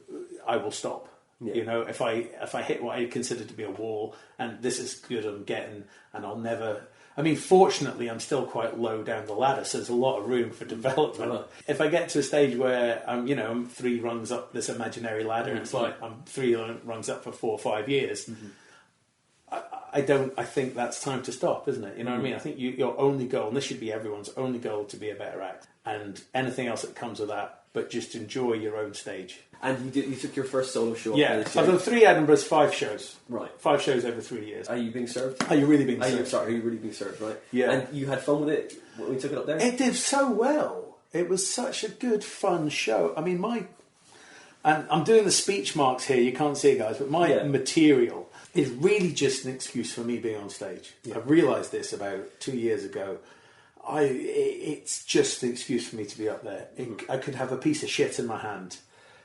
I will stop. Yeah. If I hit what I consider to be a wall, and this is good I'm getting, and I'll never I mean, fortunately, I'm still quite low down the ladder, so there's a lot of room for development. If I get to a stage where I'm 3 rungs up this imaginary ladder, and it's like I'm 3 rungs up for 4 or 5 years, I think that's time to stop, isn't it? You know what I mean? I think your only goal, and this should be everyone's only goal, to be a better act, and anything else that comes with that, but just enjoy your own stage. And you took your first solo show. Yeah, I've done 3 Edinburghs, 5 shows. Right. 5 shows over 3 years. Are you being served? Are you really being served? Are you really being served, right? Yeah. And you had fun with it when we took it up there? It did so well. It was such a good, fun show. I mean, and I'm doing the speech marks here, you can't see it, guys, but my material is really just an excuse for me being on stage. Yeah. I realised this about 2 years ago. It's just an excuse for me to be up there. I could have a piece of shit in my hand,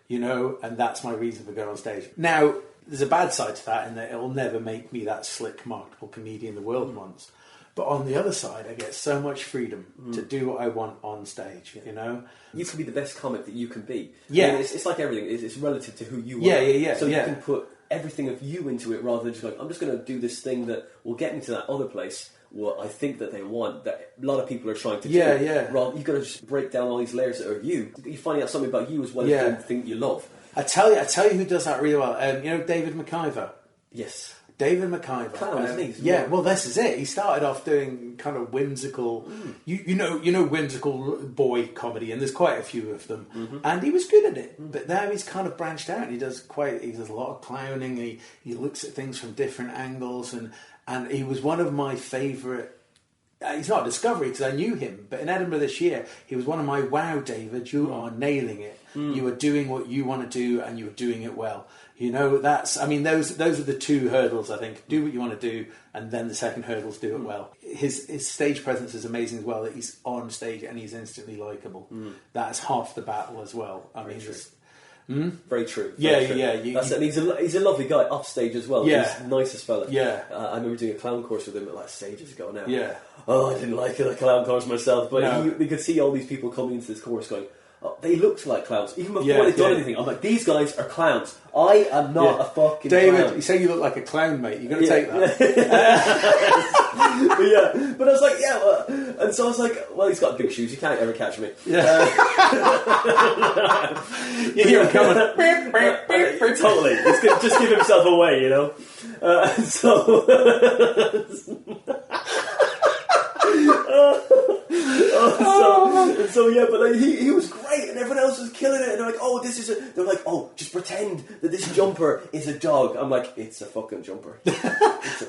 and that's my reason for going on stage. Now, there's a bad side to that in that it'll never make me that slick, marketable comedian the world wants. But on the other side, I get so much freedom to do what I want on stage, You can be the best comic that you can be. Yeah. I mean, it's like everything. It's relative to who you are. Yeah. So you can put everything of you into it rather than just I'm just going to do this thing that will get me to that other place. What I think that they want, that a lot of people are trying to do. Yeah. Rather, you've got to just break down all these layers that are you. You're finding out something about you as well as doing the thing that you love. I tell you who does that really well. David McIver? Yes. David McIver. Clown, isn't he? Well, this is it. He started off doing kind of whimsical, whimsical boy comedy, and there's quite a few of them. And he was good at it. But now he's kind of branched out. He does a lot of clowning. He looks at things from different angles, and he was one of my favourite. He's not a discovery because I knew him, but in Edinburgh this year, he was one of my wow, David, you are nailing it. You are doing what you want to do, and you are doing it well. Those are the 2 hurdles, I think. Do what you want to do, and then the second hurdle is do it well. His stage presence is amazing as well, that he's on stage and he's instantly likeable. That's half the battle as well. Very true. Yeah. He's a lovely guy off stage as well. Yeah. He's the nicest fella. Yeah. I remember doing a clown course with him ages ago now. Yeah. Oh, I didn't like a clown course myself, but we could see all these people coming into this course going, they looked like clowns. Even before they'd done anything, I'm like, these guys are clowns. I am not a fucking David, clown. you say you look like a clown, mate. You're going to take that. But I was like, and so I was like, well, he's got big shoes. You can't ever catch me. Yeah. You hear him coming. Totally. Just give himself away, But he was great, and everyone else was killing it. And they're like, they're like, just pretend that this jumper is a dog. I'm like, it's a fucking jumper.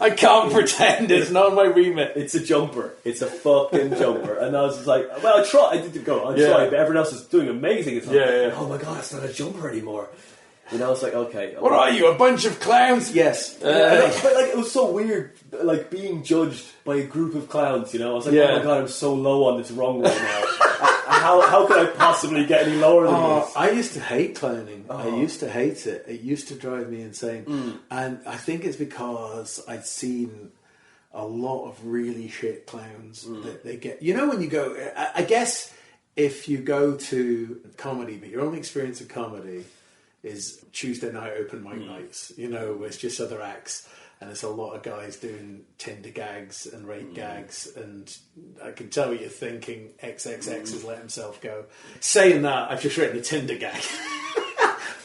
I can't pretend. It's not my remit. It's a jumper. It's a fucking jumper. And I was just like, well, I tried. I tried, but everyone else is doing amazing. It's like, oh my god, it's not a jumper anymore. I was like, okay. What are you, a bunch of clowns? Yes. But it was so weird, being judged by a group of clowns, I was like, oh my god, I'm so low on this rung right now. How could I possibly get any lower than this? I used to hate clowning. I used to hate it. It used to drive me insane. And I think it's because I'd seen a lot of really shit clowns that they get. When you go, I guess if you go to comedy, but your only experience of comedy is Tuesday night open mic nights, it's just other acts, and it's a lot of guys doing Tinder gags and rape gags, and I can tell what you're thinking, XXX has let himself go. Saying that, I've just written a Tinder gag.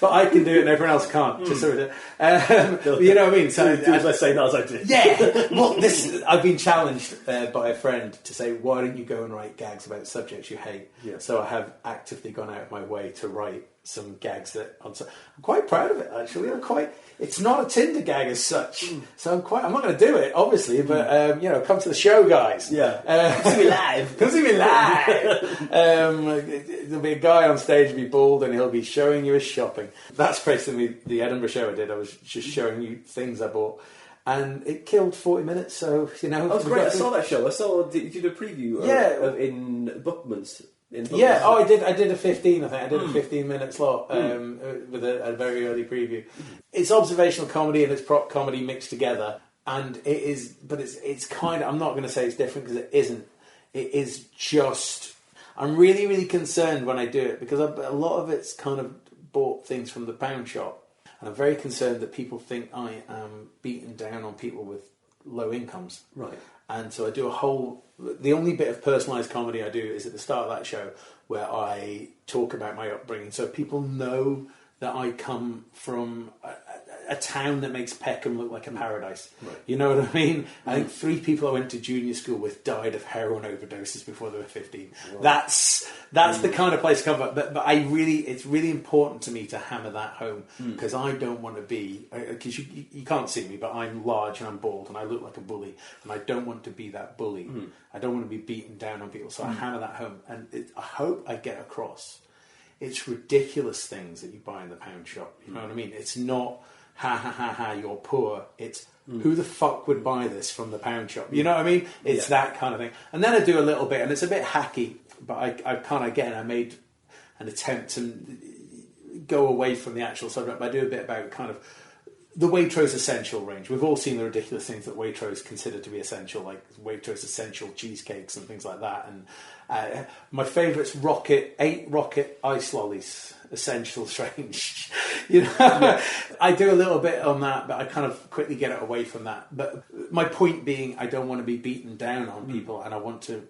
But I can do it and everyone else can't. Just sort of, you know what I mean? So as I say that as I do. Yeah. Well, I've been challenged by a friend to say, why don't you go and write gags about subjects you hate? Yeah. So I have actively gone out of my way to write some gags that I'm quite proud of it. Actually, it's not a Tinder gag as such. So I'm not going to do it, obviously. But come to the show, guys. Yeah. Come see me live. Come see me live. There'll be a guy on stage, will be bald, and he'll be showing you his shopping. That's basically the Edinburgh show I did. I was just showing you things I bought. And it killed 40 minutes, so, That was great. I saw that show. You did a preview in Bookman's. I did a 15, I think. I did a 15-minute slot with a very early preview. It's observational comedy and it's prop comedy mixed together. And it is, but it's kind of, I'm not going to say it's different because it isn't. It is just, I'm really, really concerned when I do it because a lot of it's kind of bought things from the pound shop. And I'm very concerned that people think I am beating down on people with low incomes. Right. And so I do the only bit of personalised comedy I do is at the start of that show where I talk about my upbringing. So people know that I come from a town that makes Peckham look like a paradise. Right. You know what I mean? I think 3 people I went to junior school with died of heroin overdoses before they were 15. Right. That's the kind of place to come from. But it's really important to me to hammer that home because I don't want to be, because you can't see me, but I'm large and I'm bald and I look like a bully and I don't want to be that bully. I don't want to be beaten down on people. So I hammer that home and I hope I get across. It's ridiculous things that you buy in the pound shop. You know what I mean? It's not, ha ha ha ha, you're poor. It's who the fuck would buy this from the pound shop? You know what I mean? It's that kind of thing. And then I do a little bit, and it's a bit hacky, but I kind of, again, I made an attempt to go away from the actual subject, but I do a bit about kind of the Waitrose essential range. We've all seen the ridiculous things that Waitrose consider to be essential, like Waitrose essential cheesecakes and things like that. And my favourite's 8 Rocket ice lollies, essentials range. I do a little bit on that, but I kind of quickly get it away from that. But my point being, I don't want to be beaten down on people, and I want to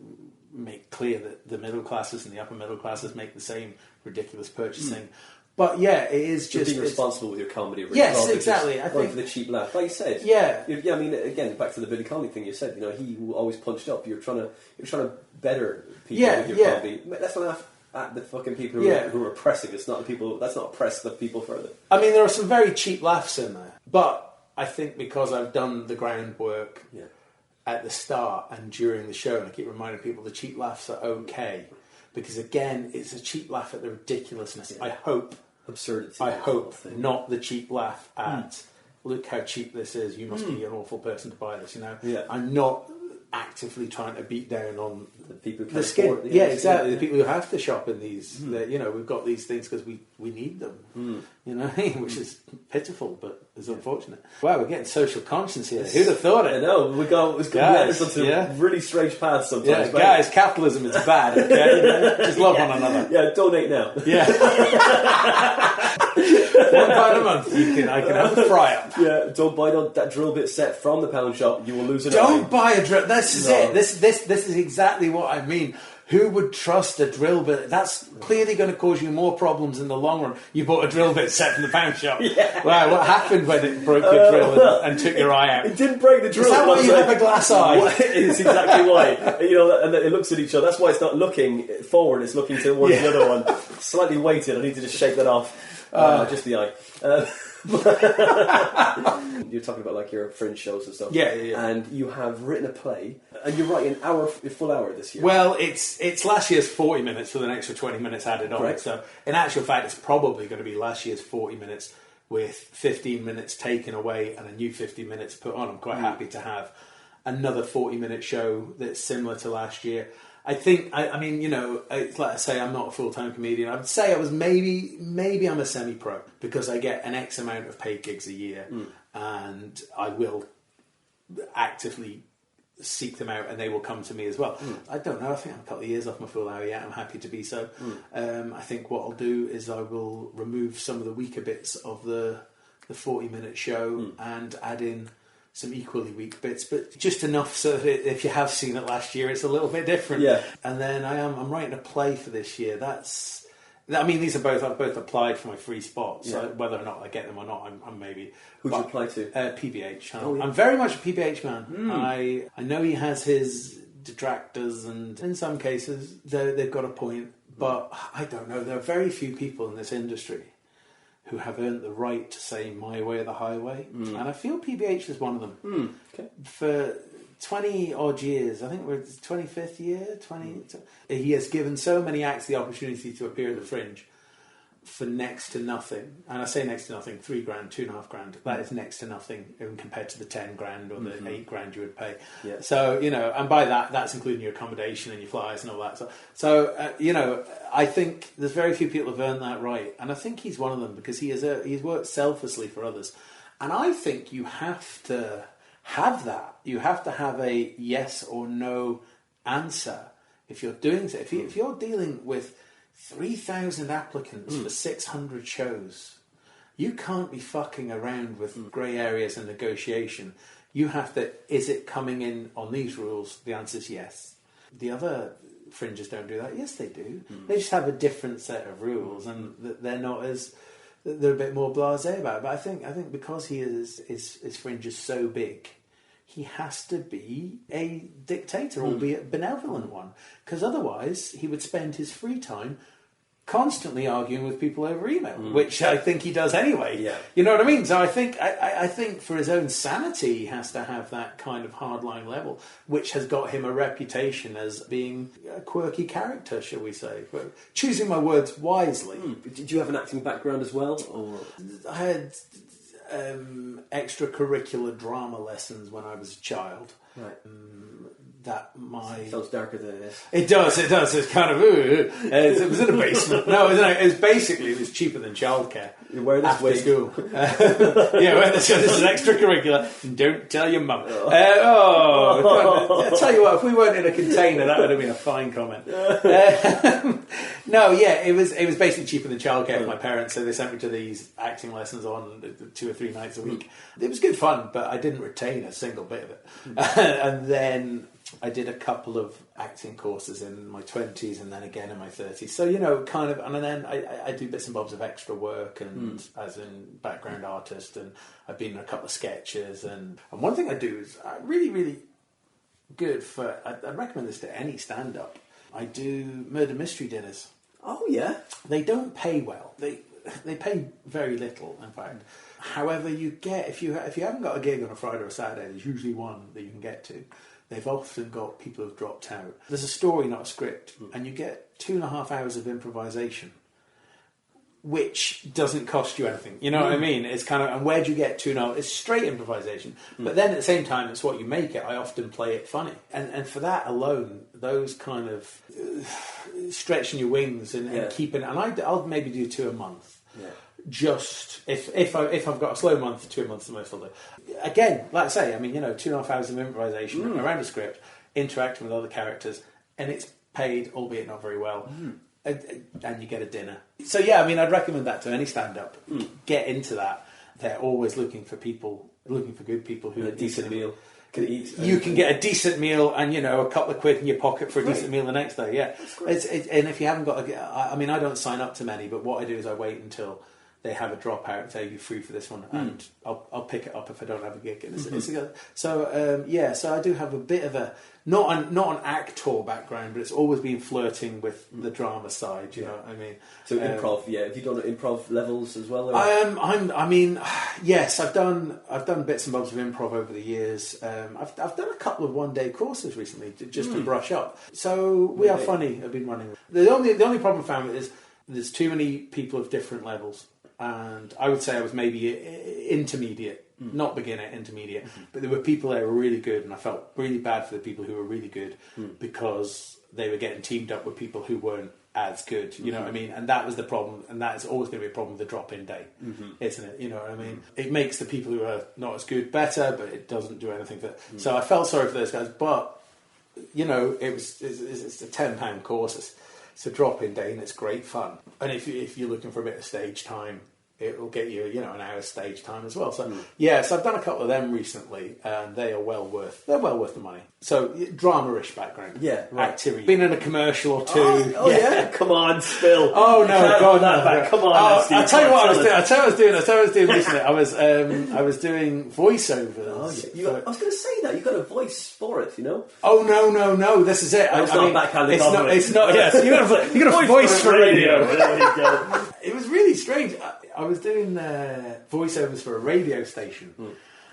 make clear that the middle classes and the upper middle classes make the same ridiculous purchasing. But yeah, it is just being responsible with your comedy. Really, yes, exactly. I think for the cheap laugh, like you said. Yeah. I mean, again, back to the Billy Connolly thing you said. He always punched up. You're trying to better people with your comedy. Let's not laugh at the fucking people who are oppressing. It's not the people. Let's not oppress the people further. I mean, there are some very cheap laughs in there, but I think because I've done the groundwork at the start and during the show, and I keep reminding people the cheap laughs are okay. Because again, it's a cheap laugh at the ridiculousness. I hope absurdity. I hope not the cheap laugh at look how cheap this is. You must be an awful person to buy this. I'm not actively trying to beat down on the people who the can't skin. afford it. Exactly. The people who have to shop in these. We've got these things because we need them. Which is pitiful, but is unfortunate. Wow, we're getting social conscience here. Who'd have thought it? I know. It's led us onto really strange paths sometimes. Yeah, guys, capitalism is bad. Okay? Just love one another. Yeah, donate now. Yeah. £1 a month. I can have a fry up. Yeah, don't buy that drill bit set from the pound shop. You will lose it. Don't buy a drill. This is it. This is exactly what I mean. Who would trust a drill bit? That's clearly going to cause you more problems in the long run. You bought a drill bit set from the pound shop. Wow, what happened when it broke your drill and took your eye out? It didn't break the drill. Is that why you have a glass eye? It's exactly why. And it looks at each other. That's why it's not looking forward. It's looking towards the other one. Slightly weighted. I need to just shake that off. Just the eye. You're talking about like your fringe shows and stuff. Yeah. And you have written a play, and you're writing a full hour this year. Well, it's last year's 40 minutes with an extra 20 minutes added on. Correct. So in actual fact, it's probably going to be last year's 40 minutes with 15 minutes taken away and a new 15 minutes put on. I'm quite happy to have another 40-minute show that's similar to last year. I think, I mean, it's like I say, I'm not a full-time comedian. I would say I was maybe I'm a semi-pro because I get an X amount of paid gigs a year and I will actively seek them out and they will come to me as well. I don't know, I think I'm a couple of years off my full hour yet. I'm happy to be so. I think what I'll do is I will remove some of the weaker bits of the 40-minute show and add in some equally weak bits, but just enough so that if you have seen it last year, it's a little bit different. Yeah. And then I'm writing a play for this year. These are both, I've both applied for my free spots. So whether or not I get them or not, I'm maybe. Who'd you apply to? PBH. Oh, yeah. I'm very much a PBH man. I know he has his detractors, and in some cases they've got a point, but I don't know. There are very few people in this industry who have earned the right to say my way or the highway. And I feel PBH is one of them. Okay. For 20 odd years, I think we're 25th year, he has given so many acts the opportunity to appear at the Fringe for next to nothing. And I say next to nothing, $3,000, $2,500. That is next to nothing even compared to the $10,000 or the $8,000 you would pay. Yeah. So, and by that's including your accommodation and your flyers and all that. So, I think there's very few people who've earned that right. And I think he's one of them because he's worked selflessly for others. And I think you have to have that. You have to have a yes or no answer if you're doing so. If you're dealing with 3,000 applicants for 600 shows, You can't be fucking around with grey areas and negotiation. You have to, is it coming in on these rules? The answer is yes. The other fringes don't do that. Yes, they do. They just have a different set of rules, and they're not as, they're a bit more blasé about it. But I think because his fringe is so big, he has to be a dictator, albeit a benevolent one, because otherwise he would spend his free time constantly arguing with people over email, which I think he does anyway. Yeah. You know what I mean? So I think for his own sanity, he has to have that kind of hardline level, which has got him a reputation as being a quirky character, shall we say? But choosing my words wisely. Did you have an acting background as well, or I had extracurricular drama lessons when I was a child. right? It Sounds darker than it is. It does. It's kind of it was in a basement. No, it was cheaper than childcare. You wear this after school. This is extracurricular. Don't tell your mum. God, I tell you what, if we weren't in a container, that would have been a fine comment. It was basically cheaper than childcare for my parents, so they sent me to these acting lessons on 2 or 3 nights a week. It was good fun, but I didn't retain a single bit of it. And then I did a couple of acting courses in my 20s and then again in my 30s. So, and then I do bits and bobs of extra work and as in background artist, and I've been in a couple of sketches. And one thing I do is really, really good for, I'd recommend this to any stand-up. I do murder mystery dinners. Oh, yeah. They don't pay well. They pay very little, in fact. However, you get, if you haven't got a gig on a Friday or a Saturday, there's usually one that you can get to. They've often got people who've dropped out. There's a story, not a script, and you get 2.5 hours of improvisation, which doesn't cost you anything. You know what I mean? It's kind of, and where do you get 2.5? It's straight improvisation, but then at the same time, it's what you make it. I often play it funny, and for that alone, those kind of stretching your wings and keeping, and I'll maybe do 2 a month. Yeah. Just if I've got a slow month, 2 months the most I'll do. Again, like I say, 2.5 hours of improvisation around a script, interacting with other characters, and it's paid, albeit not very well, and you get a dinner. So I'd recommend that to any stand-up. Get into that. They're always looking for good people who a decent meal. Can eat. You can get a decent meal and a couple of quid in your pocket for a decent meal the next day. Yeah, and if you haven't got, I don't sign up to many, but what I do is I wait until they have a dropout and say, you're free for this one, and I'll pick it up if I don't have a gig. So I do have a bit of a, not an actor background, but it's always been flirting with the drama side, you know what I mean? So improv, have you done improv levels as well? Or? Yes, I've done bits and bobs of improv over the years. I've done a couple of one-day courses recently just to brush up. So We Are Funny, I've been running. The only problem I found is there's too many people of different levels. And I would say I was maybe intermediate, not beginner, intermediate. But there were people that were really good, and I felt really bad for the people who were really good because they were getting teamed up with people who weren't as good, you know what I mean? And that was the problem, and that is always going to be a problem with the drop-in day, isn't it? You know what I mean? It makes the people who are not as good better, but it doesn't do anything for... So I felt sorry for those guys, but, it's a £10 course. It's a drop-in day and it's great fun. And if you're looking for a bit of stage time, it will get you, an hour's stage time as well. So so I've done a couple of them recently, and they're well worth the money. So drama-ish background, activity. Been in a commercial or two. Come on, Spill. Oh no, God, no. Come on. I'll tell you what I was doing. I'll tell you what I was doing recently. I was doing voiceovers. I was going to say that you got a voice for it, Oh no! This is it. It's not backhanded. It's not. Yes, you got a voice for radio. There you go. It was really strange. I was doing voiceovers for a radio station.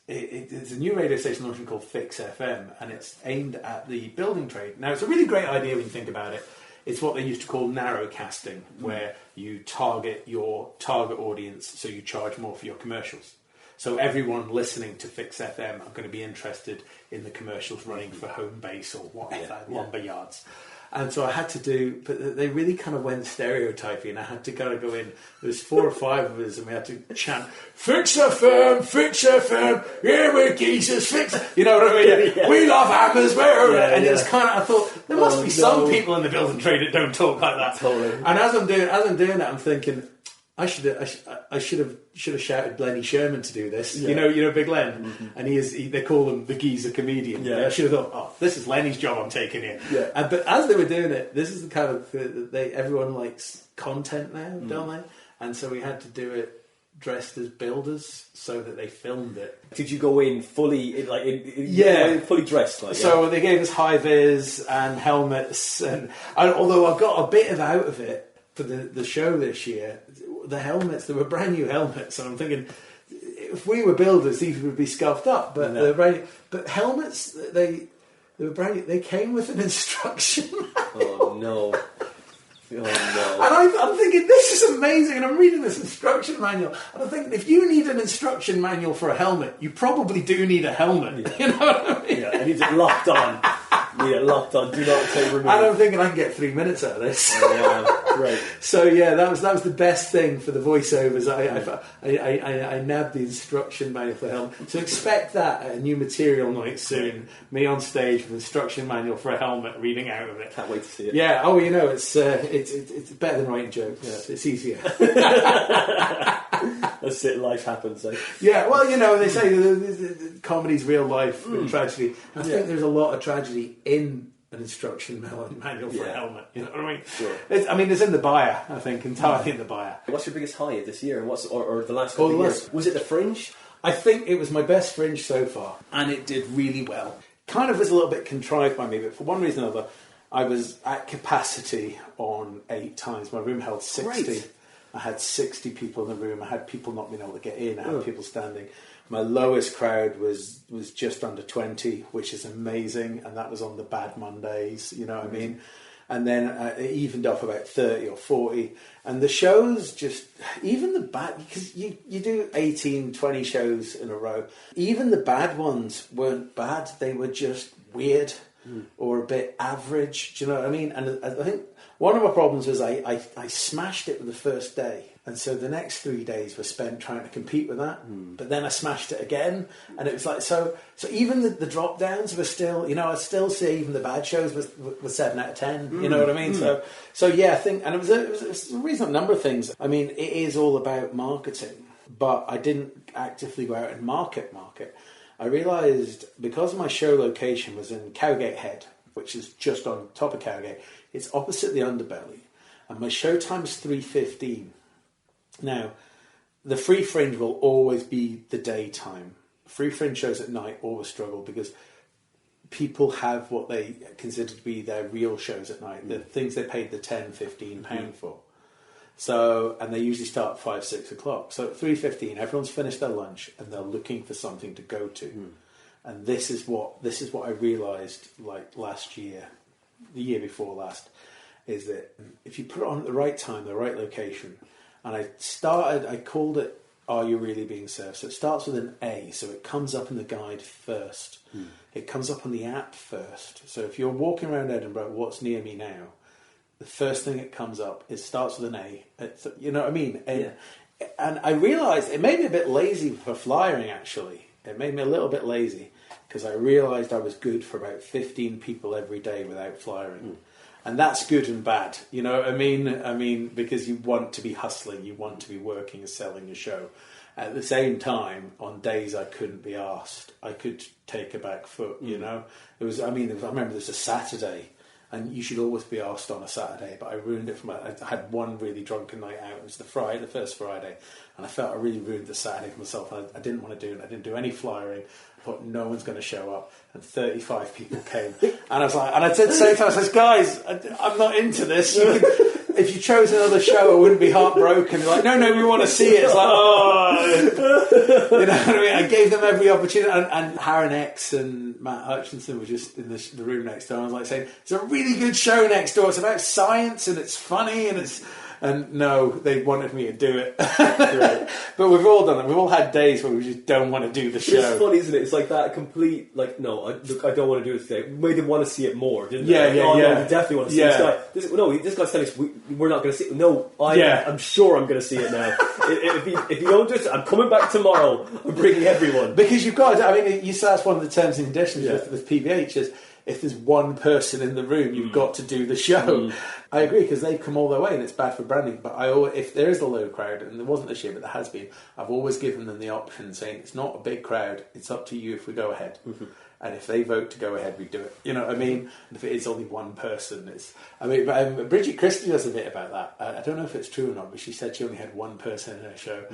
It's a new radio station launching called Fix FM, and it's aimed at the building trade. Now, it's a really great idea when you think about it. It's what they used to call narrowcasting, where you target your target audience, so you charge more for your commercials. So everyone listening to Fix FM are going to be interested in the commercials running for Home Base or whatever, lumber yards. And so I had to do, but they really kind of went stereotyping. I had to kind of go in. There was 4 or 5 of us, and we had to chant, "Fix FM, yeah, we're geezers, fix." You know what I mean? We love hammers, and it was kind of. I thought there must be some people in the building trade that don't talk like that. Totally. And as I'm doing it, I'm thinking, I should have shouted Lenny Sherman to do this. You know Big Len, and they call him the geezer comedian. Yeah. I should have thought, this is Lenny's job I'm taking here. Yeah. But as they were doing it, this is the kind of everyone likes content now, don't they? And so we had to do it dressed as builders so that they filmed it. Did you go in fully, fully dressed? So they gave us high vis and helmets, and although I got a bit out of it for the show this year, the helmets, they were brand new helmets, and I'm thinking, if we were builders, these would be scuffed up, but but helmets, they were brand new. They came with an instruction manual. Oh no. Oh, no. And I'm thinking, this is amazing, and I'm reading this instruction manual, and I'm thinking, if you need an instruction manual for a helmet, you probably do need a helmet. Yeah. You know what I mean? Yeah, and it's locked on. Yeah, locked on. Do not take remote. And I'm thinking I can get 3 minutes out of this. Yeah, great. So yeah, that was the best thing for the voiceovers. I nabbed the instruction manual for the helmet. So expect that at a new material night soon. Me on stage with instruction manual for a helmet, reading out of it. Can't wait to see it. Yeah. Oh, it's better than writing jokes. Yeah. It's easier. That's it. Life happens. Eh? Yeah. Well, they say the comedy's real life tragedy. I think there's a lot of tragedy in an instruction manual for a helmet. You know what I mean? Sure. It's in the buyer. I think entirely in the buyer. What's your biggest high this year, and or the last couple of years? Was it the Fringe? I think it was my best Fringe so far, and it did really well. Kind of was a little bit contrived by me, but for one reason or another, I was at capacity on 8 times. My room held 60. Great. I had 60 people in the room. I had people not being able to get in. I had people standing. My lowest crowd was just under 20, which is amazing, and that was on the bad Mondays, you know what I mean? And then it evened off about 30 or 40. And the shows just, even the bad, because you do 18, 20 shows in a row, even the bad ones weren't bad. They were just weird or a bit average, do you know what I mean? And I think one of my problems was I smashed it with the first day. And so the next 3 days were spent trying to compete with that. But then I smashed it again. And it was like, so even the drop downs were still, I'd still say even the bad shows were 7 out of 10. You know what I mean? So yeah, I think, and it was a reasonable number of things. I mean, it is all about marketing, but I didn't actively go out and market. I realised because my show location was in Cowgate Head, which is just on top of Cowgate, it's opposite the Underbelly. And my show time is 3:15. Now, the Free Fringe will always be the daytime. Free Fringe shows at night always struggle because people have what they consider to be their real shows at night, the things they paid the £10-15 for. So, and they usually start at 5-6 o'clock. So at 3:15, everyone's finished their lunch and they're looking for something to go to. And this is what I realised like last year, the year before last, is that if you put it on at the right time, the right location. And I called it, Are You Really Being Served? So it starts with an A, so it comes up in the guide first. It comes up on the app first. So if you're walking around Edinburgh, what's near me now? The first thing that comes up, it starts with an A. You know what I mean? And I realised it made me a bit lazy for flyering, actually. It made me a little bit lazy because I realised I was good for about 15 people every day without flyering. And that's good and bad, you know what I mean? I mean, because you want to be hustling, you want to be working and selling your show. At the same time, on days I couldn't be asked, I could take a back foot, you know? I remember there was a Saturday, and you should always be asked on a Saturday, but I ruined it I had one really drunken night out. It was the first Friday, and I felt I really ruined the Saturday for myself. I didn't want to do it. I didn't do any flyering. I thought no one's going to show up, and 35 people came. And I was like, and I said to the same time, I said, guys, I'm not into this. If you chose another show, I wouldn't be heartbroken. They're like, no, we want to see it. It's like, oh, you know what I mean? I gave them every opportunity, and Harron X and Matt Hutchinson were just in the room next door. I was like saying, it's a really good show next door. It's about science, and it's funny, and no, they wanted me to do it. But we've all done it. We've all had days where we just don't want to do the show. It's funny, isn't it? It's like that complete, like, no, I don't want to do it today. We made them want to see it more, didn't they? Yeah. No, we definitely want to see this guy. This guy's telling us we're not going to see it. No, I'm sure I'm going to see it now. if you don't do it, I'm coming back tomorrow. I'm bringing everyone. Because you've got to, I mean, you say that's one of the terms and conditions with PBH is, if there's one person in the room, you've got to do the show. I agree, because they've come all their way and it's bad for branding. But if there is a low crowd, and there wasn't this year, but there has been, I've always given them the option saying it's not a big crowd, it's up to you if we go ahead. And if they vote to go ahead, we do it. You know what I mean? And if it is only one person, Bridget Christie does a bit about that. I don't know if it's true or not, but she said she only had one person in her show.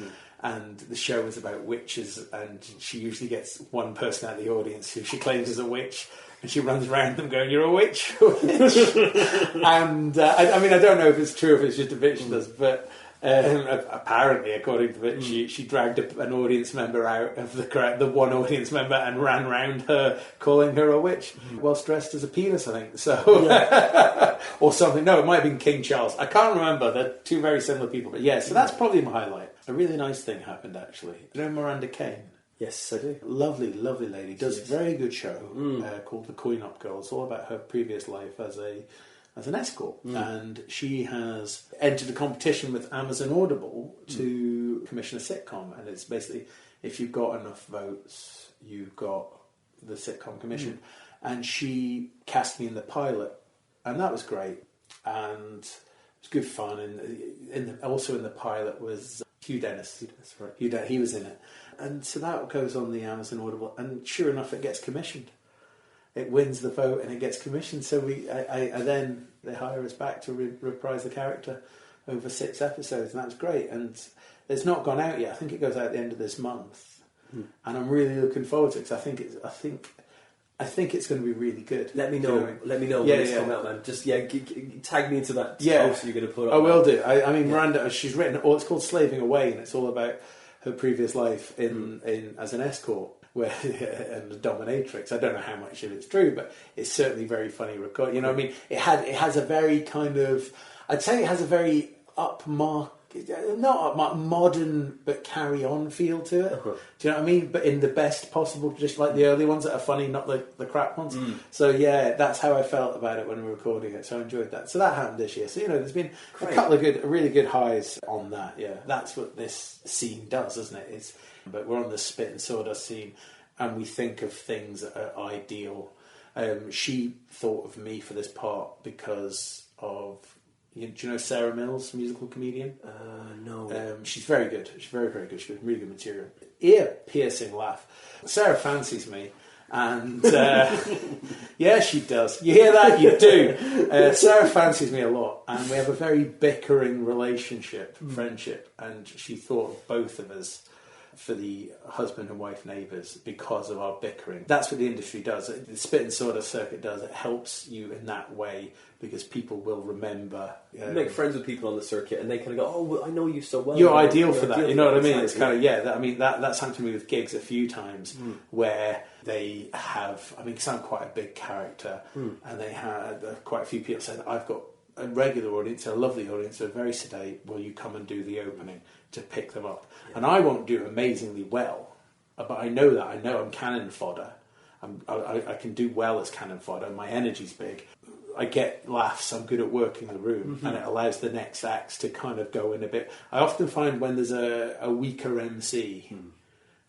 And the show was about witches, and she usually gets one person out of the audience who she claims is a witch, and she runs around them going, "You're a witch." And I don't know if it's true, if it's just a bit she does, but apparently, according to it, she dragged an audience member out of the crowd, the one audience member, and ran round her, calling her a witch, whilst dressed as a penis, I think. So, or something. No, it might have been King Charles. I can't remember. They're two very similar people, but yeah. So that's probably my highlight. A really nice thing happened, actually. You know Miranda Kane? Yes, I do. Lovely, lovely lady. Does a very good show called The Coin Up Girl. It's all about her previous life as an escort. And she has entered a competition with Amazon Audible to commission a sitcom. And it's basically, if you've got enough votes, you've got the sitcom commission. And she cast me in the pilot. And that was great. And it was good fun. And also in the pilot was Hugh Dennis. Right. He was in it. And so that goes on the Amazon Audible. And sure enough, it gets commissioned. It wins the vote and it gets commissioned. So then they hire us back to reprise the character over 6 episodes, and that's great. And it's not gone out yet. I think it goes out at the end of this month, and I'm really looking forward to it, because I think it's going to be really good. Let me know. Let me know when it's come out, man. Just tag me into that post you're going to put up. I will do. I mean, Miranda, she's written. It's called Slaving Away, and it's all about her previous life in as an escort. And the dominatrix. I don't know how much of it's true, but it's certainly very funny record. You know what I mean? It has a very kind of, I'd say it has a very modern but carry on feel to it. Do you know what I mean? But in the best possible, just like the early ones that are funny, not the crap ones. So yeah, that's how I felt about it when we were recording it. So I enjoyed that. So that happened this year. So there's been a couple of really good highs on that. Yeah, that's what this scene does, isn't it? But we're on the spit and sawdust scene, and we think of things that are ideal. She thought of me for this part because of, do you know Sarah Mills, musical comedian? No. She's very good. She's very, very good. She's got really good material. Ear-piercing laugh. Sarah fancies me. And yeah, she does. You hear that? You do. Sarah fancies me a lot, and we have a very bickering relationship, friendship, and she thought of both of us for the husband and wife neighbours because of our bickering. That's what the industry does. The spit and sawdust circuit does. It helps you in that way because people will remember. You make friends with people on the circuit, and they kind of go, "Oh, well, I know you so well." You're ideal for that. You know what I mean? It's kind of that's happened to me with gigs a few times where they have. I mean, because I'm quite a big character, and they had quite a few people said, "I've got a regular audience, a lovely audience, they're very sedate. Will you come and do the opening to pick them up?" And I won't do amazingly well, but I know that. I know I'm cannon fodder. I can do well as cannon fodder. My energy's big. I get laughs. I'm good at working the room, and it allows the next acts to kind of go in a bit. I often find when there's a weaker MC,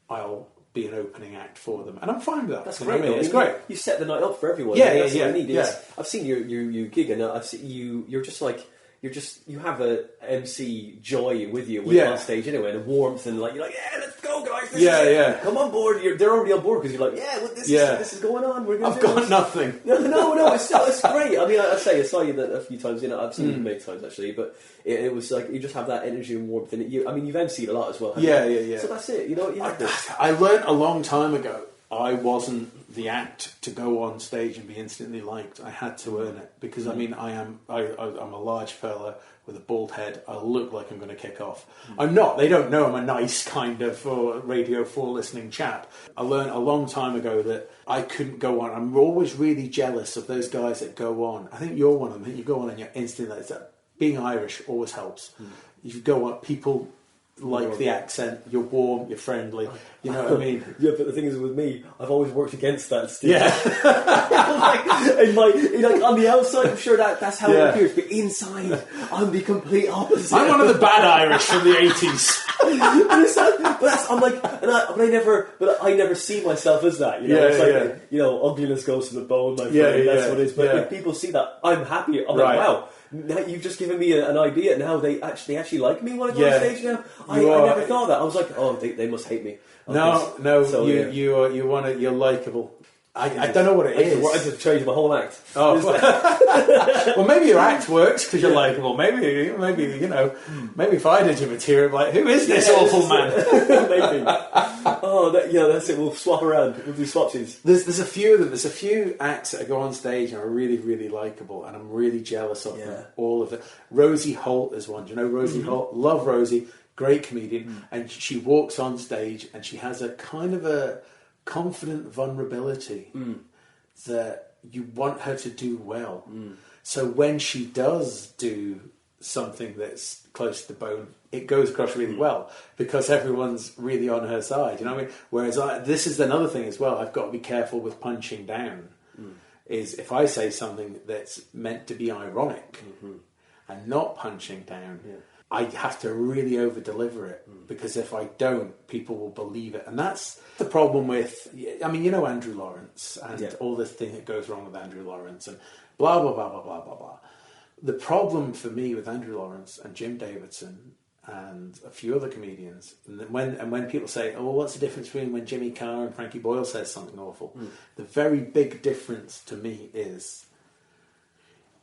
I'll be an opening act for them, and I'm fine with that. That's great. I mean, it's great. You set the night up for everyone. Yeah. What I need. I've seen you gig, and I've seen you. You're just like. You have a MC joy with you on stage anyway, and a warmth, and you're like, yeah, let's go, guys. This come on board. They're already on board because you're like, this is going on. I've got nothing. No, it's great. I mean, I saw you that a few times. I've seen you many times actually, but it was like you just have that energy and warmth in it. You've MC'd a lot as well. Yeah. So that's it. I learned a long time ago. I wasn't the act to go on stage and be instantly liked. I had to earn it because I'm a large fella with a bald head. I look like I'm going to kick off. I'm not. They don't know I'm a nice kind of Radio 4 listening chap. I learned a long time ago that I couldn't go on. I'm always really jealous of those guys that go on. I think you're one of them. You go on and you're instantly like that. Being Irish always helps. You go on, people like the accent, you're warm, you're friendly, you know what I mean? Yeah, but the thing is with me, I've always worked against that, Steve. Yeah. On the outside, I'm sure that's how it appears, but inside, I'm the complete opposite. I'm one of the bad Irish from the 80s. I'm like, but I never see myself as that. You know, it's like you know, ugliness goes to the bone, my friend. That's what it is. But if people see that, I'm happy. I'm like, wow. Now you've just given me an idea. Now they actually like me when I go on stage. Now I never thought that. I was like, oh, they must hate me. You're likable. I don't know what it is. I just changed my whole act. Oh, well, maybe your act works because you're likable. Maybe you know, maybe if I did your material, like, who is this awful man? Maybe. That's it. We'll swap around. We'll do swapsies. There's a few of them. There's a few acts that go on stage and are really, really likable, and I'm really jealous of them. All of it. Rosie Holt is one. Do you know Rosie Holt? Love Rosie. Great comedian, and she walks on stage and she has a kind of a confident vulnerability that you want her to do well. So when she does do something that's close to the bone, it goes across really well because everyone's really on her side. You know what I mean? Whereas this is another thing as well. I've got to be careful with punching down. Is if I say something that's meant to be ironic and not punching down. I have to really over-deliver it because if I don't, people will believe it. And that's the problem with, I mean, you know Andrew Lawrence and all this thing that goes wrong with Andrew Lawrence and blah, blah, blah, blah, blah, blah, blah. The problem for me with Andrew Lawrence and Jim Davidson and a few other comedians, and when people say, oh, well, what's the difference between when Jimmy Carr and Frankie Boyle says something awful? The very big difference to me is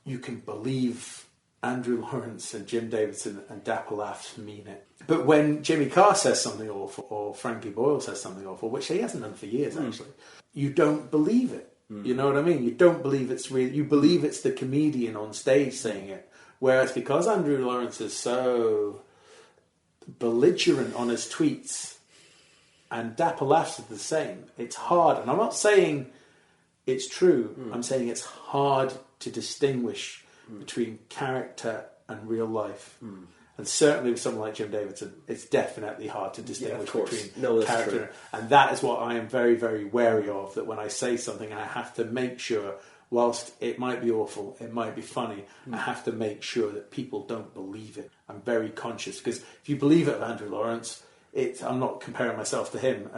you can believe Andrew Lawrence and Jim Davidson and Dapper Laughs mean it. But when Jimmy Carr says something awful or Frankie Boyle says something awful, which he hasn't done for years actually, you don't believe it. You know what I mean? You don't believe it's real. You believe it's the comedian on stage saying it. Whereas because Andrew Lawrence is so belligerent on his tweets and Dapper Laughs is the same, it's hard. And I'm not saying it's true. I'm saying it's hard to distinguish between character and real life. And certainly with someone like Jim Davidson, it's definitely hard to distinguish between character. And that is what I am very, very wary of, that when I say something, I have to make sure, whilst it might be awful, it might be funny, I have to make sure that people don't believe it. I'm very conscious, because if you believe it of Andrew Lawrence, I'm not comparing myself to him,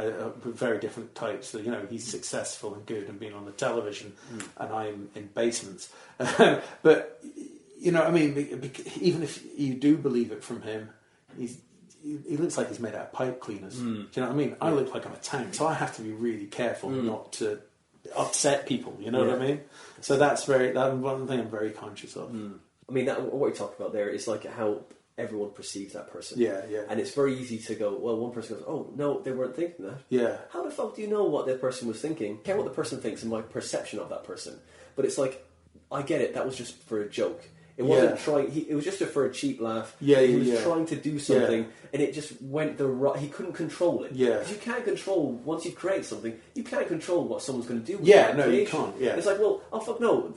very different types. So, you know, he's successful and good and being on the television, and I'm in basements. But, you know, I mean, even if you do believe it from him, he looks like he's made out of pipe cleaners. Do you know what I mean? I look like I'm a tank, so I have to be really careful not to upset people. You know what I mean? So that's one thing I'm very conscious of. I mean, what you talked about there is like how everyone perceives that person. Yeah. And it's very easy to go, well, one person goes, oh, no, they weren't thinking that. Yeah. How the fuck do you know what that person was thinking? I care what the person thinks and my perception of that person. But it's like, I get it, that was just for a joke. It wasn't trying. It was just for a cheap laugh. He was trying to do something, and it just went the right. He couldn't control it. Because you can't control, once you've created something, you can't control what someone's going to do with that creation. You can't. Yeah. It's like, well, oh fuck no,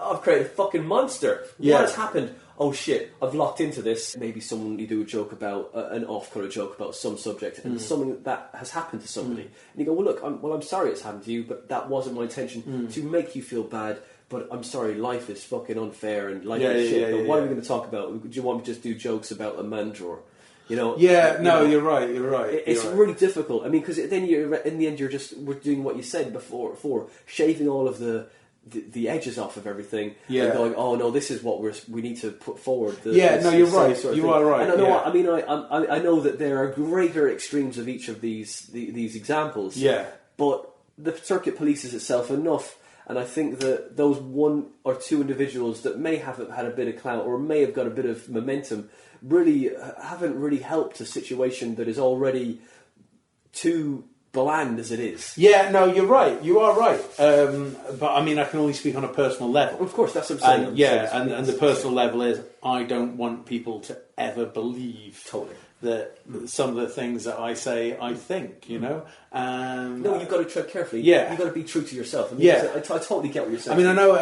I've created a fucking monster. What has happened? Oh shit, I've locked into this. Maybe you do a joke about an off-color joke about some subject, and something that has happened to somebody, and you go, well, look, I'm sorry it's happened to you, but that wasn't my intention to make you feel bad. But I'm sorry, life is fucking unfair and life is shit. But what are we going to talk about? Do you want me to just do jokes about a man drawer? You know? You're right. It's really difficult. I mean, because then in the end, we're doing what you said before, shaving all of the edges off of everything, and going, oh no, this is what we need to put forward. You're right. You are right. And I know what, I mean, I know that there are greater extremes of each of these examples. Yeah. But the circuit polices itself enough. And I think that those one or two individuals that may have had a bit of clout or may have got a bit of momentum really haven't really helped a situation that is already too bland as it is. Yeah, no, you're right. You are right. But I mean, I can only speak on a personal level. Of course, that's what I'm saying. And the personal level is I don't want people to ever believe that some of the things that I say, I think, you know. And no, you've got to tread carefully. Yeah. You've got to be true to yourself. I mean, I totally get what you're saying. I mean, I know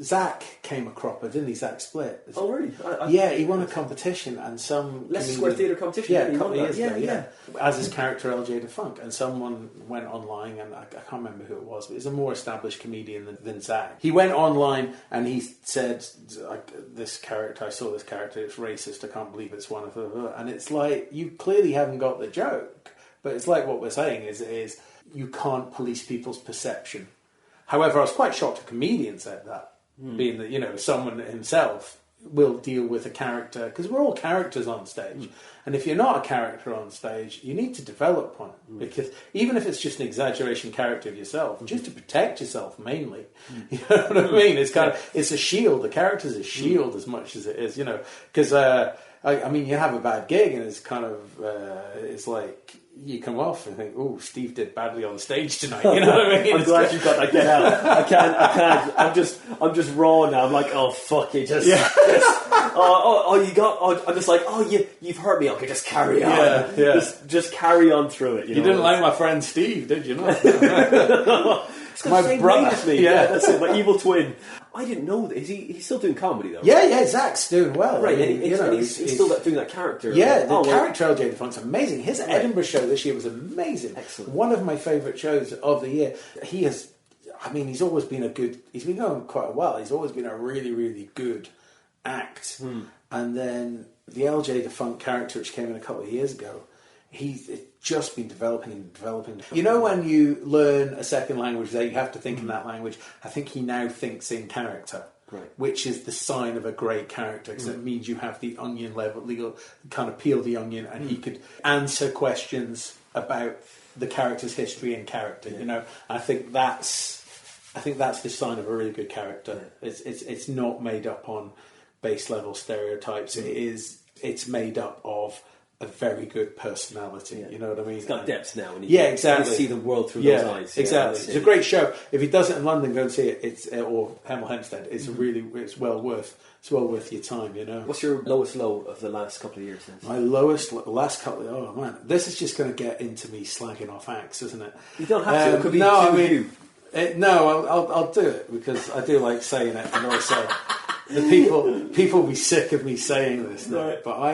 Zach came a cropper, didn't he? Zach Split. Oh, really? Yeah, he won a competition, and some Leicester Square Theatre competition. Yeah, a couple of years ago. Yeah. As his character LJ DeFunk, and someone went online, and I can't remember who it was, but he's a more established comedian than Zach. He went online and he said, "This character, I saw this character. It's racist. I can't believe it's one of them." And it's like, you clearly haven't got the joke, but it's like what we're saying is you can't police people's perception. However, I was quite shocked a comedian said that, being that, someone himself will deal with a character, because we're all characters on stage. And if you're not a character on stage, you need to develop one, because even if it's just an exaggeration character of yourself, just to protect yourself mainly, you know what I mean? It's it's a shield. The character's a shield as much as it is, because you have a bad gig and it's kind of, it's like, you come off and think, "Oh, Steve did badly on stage tonight." You know what I mean? I'm glad you got that. Get out! I can't. I'm just raw now. I'm like, oh fuck it, I'm just like, you've hurt me. Okay, just carry on. Yeah. Just carry on through it. You didn't like my friend Steve, did you? Not? It's my brother. Me. Yeah, that's it. My evil twin. I didn't know that. He's still doing comedy though? Yeah. Zach's doing well. Right, he's still doing that character. Yeah, the character LJ DeFont's amazing. His Edinburgh show this year was amazing. Excellent. One of my favourite shows of the year. He's always been he's been going quite well. He's always been a really, really good act. And then the LJ DeFont character, which came in a couple of years ago, he's just been developing and developing. You know, when you learn a second language, you have to think in that language. I think he now thinks in character, right, which is the sign of a great character, because it means you have the onion level, legal kind of peel the onion, and he could answer questions about the character's history and character. I think that's the sign of a really good character. It's not made up on base level stereotypes. It's made up of a very good personality, you know what I mean? He's got depth now, and exactly. You see the world through those eyes. Exactly. It's a great show. If he does it in London, go and see it. Or Hemel Hempstead. It's it's well worth your time. What's your lowest low of the last couple of years then? My last couple. Oh man, this is just going to get into me slagging off acts, isn't it? You don't have to. It could be you. I'll do it, because I do like saying it, and also the people will be sick of me saying this now. Right. But I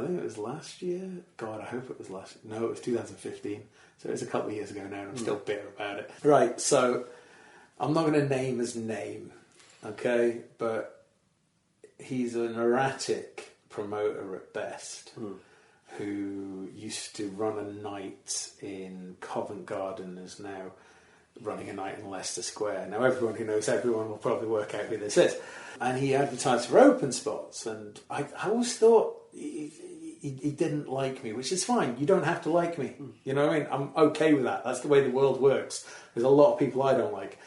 think it was last year. God, I hope it was No, it was 2015. So it was a couple of years ago now, and I'm still bitter about it. Right, so I'm not going to name his name, okay? But he's an erratic promoter at best, who used to run a night in Covent Garden, is now running a night in Leicester Square. Now, everyone who knows everyone will probably work out who this is. And he advertised for open spots, and I always thought he didn't like me, which is fine. You don't have to like me. You know what I mean? I'm okay with that. That's the way the world works. There's a lot of people I don't like.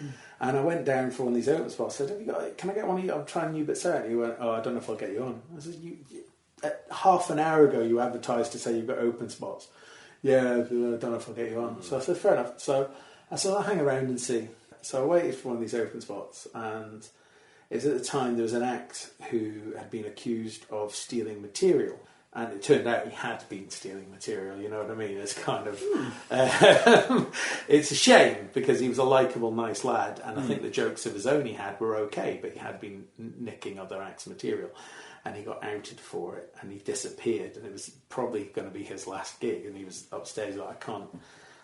And I went down for one of these open spots. I said, "Can I get one of you? I'm trying new bits out." And he went, "Oh, I don't know if I'll get you on." I said, half an hour ago you advertised to say you've got open spots. Yeah, I don't know if I'll get you on. So I said, fair enough. So I said, I'll hang around and see. So I waited for one of these open spots, and it was at the time there was an act who had been accused of stealing material. And it turned out he had been stealing material, you know what I mean? It's kind of... it's a shame, because he was a likeable, nice lad, and I think the jokes of his own he had were okay, but he had been nicking other acts' material. And he got outed for it, and he disappeared, and it was probably going to be his last gig, and he was upstairs like,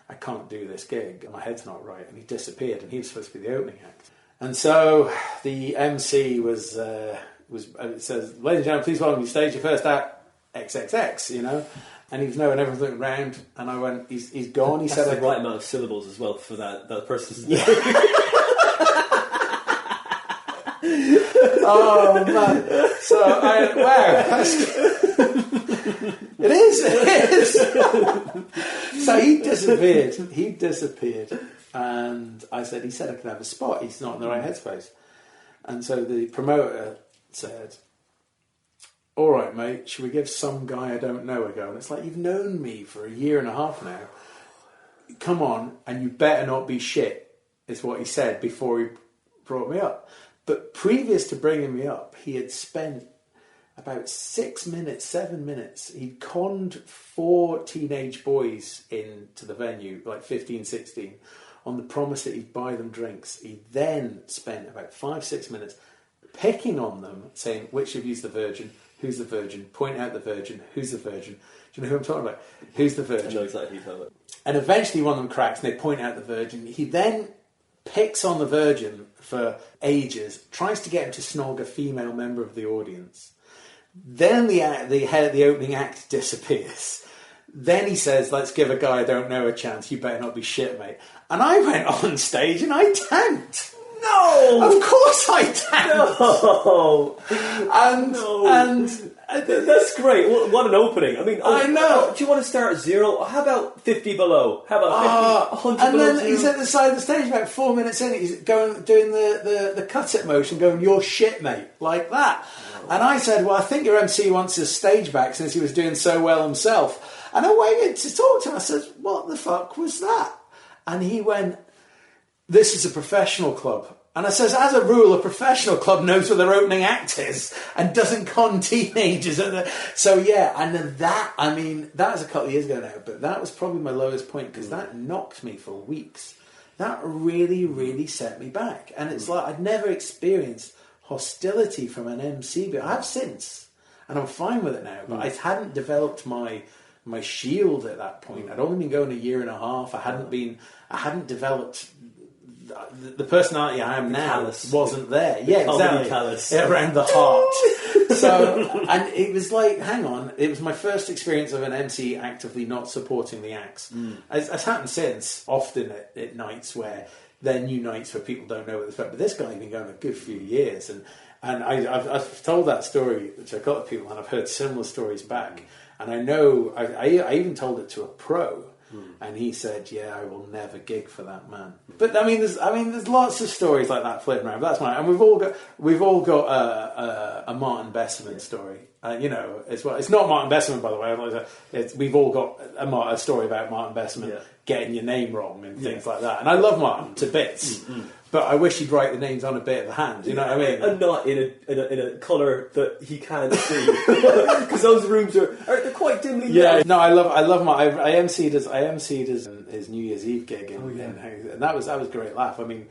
I can't do this gig, my head's not right, and he disappeared, and he was supposed to be the opening act. And so the MC was it says, "Ladies and gentlemen, please welcome you to stage your first act, XXX," you know, and he was knowing everything around, and I went, he's gone. He said the right amount of syllables as well for that person's name. Oh man! So I went, wow, that's it is. So he disappeared, and I said, he said I could have a spot. He's not in the right headspace, and so the promoter said, "All right, mate, should we give some guy I don't know a go?" And it's like, you've known me for a year and a half now. Come on, and you better not be shit, is what he said before he brought me up. But previous to bringing me up, he had spent about 7 minutes. He'd conned 4 teenage boys into the venue, like 15, 16, on the promise that he'd buy them drinks. He then spent about 5-6 minutes picking on them, saying, which of you's the virgin? Who's the virgin? Point out the virgin. Who's the virgin? Do you know who I'm talking about? Who's the virgin? I know exactly who you're talking about. And eventually one of them cracks and they point out the virgin. He then picks on the virgin for ages, tries to get him to snog a female member of the audience. Then the opening act disappears. Then he says, let's give a guy I don't know a chance. You better not be shit, mate. And I went on stage and I tanked. No! Of course I tanked! No! And that's great. What an opening. I mean, I know. Do you want to start at 0? How about 50 below? How about 50, 100 and below? And then 0? he's at the side of the stage about 4 minutes in. He's doing the cut it motion, going, "You're shit, mate," like that. Oh. And I said, "Well, I think your MC wants his stage back since he was doing so well himself." And I waited to talk to him. I said, "What the fuck was that?" And he went, "This is a professional club." And I says, as a rule, a professional club knows what their opening act is and doesn't con teenagers. So yeah, and that, I mean, that was a couple of years ago now, but that was probably my lowest point because that knocked me for weeks. That really, really set me back. And it's like I'd never experienced hostility from an MC, but I have since. And I'm fine with it now, but I hadn't developed my shield at that point. I'd only been going a year and a half. I hadn't developed the personality I am now wasn't there. Yeah, exactly. Callous. Around the heart. So, and it was like, hang on, it was my first experience of an MC actively not supporting the acts. It's happened since, often at nights where they're new nights where people don't know what they're. But this guy had been going a good few years, and I've told that story to a couple of people, and I've heard similar stories back. And I know I even told it to a pro. And he said, "Yeah, I will never gig for that man." But I mean, there's lots of stories like that floating around. But that's mine. And we've all got a Martin Besserman story. You know, as well. It's not Martin Besserman, by the way. We've all got a story about Martin Besserman getting your name wrong and things like that. And I love Martin to bits. But I wish he'd write the names on a bit of a hand. You know what I mean? And not in a colour that he can't see, because those rooms they're quite dimly lit. Yeah, no, I love my. I emceed his New Year's Eve gig, and that was a great laugh. I mean,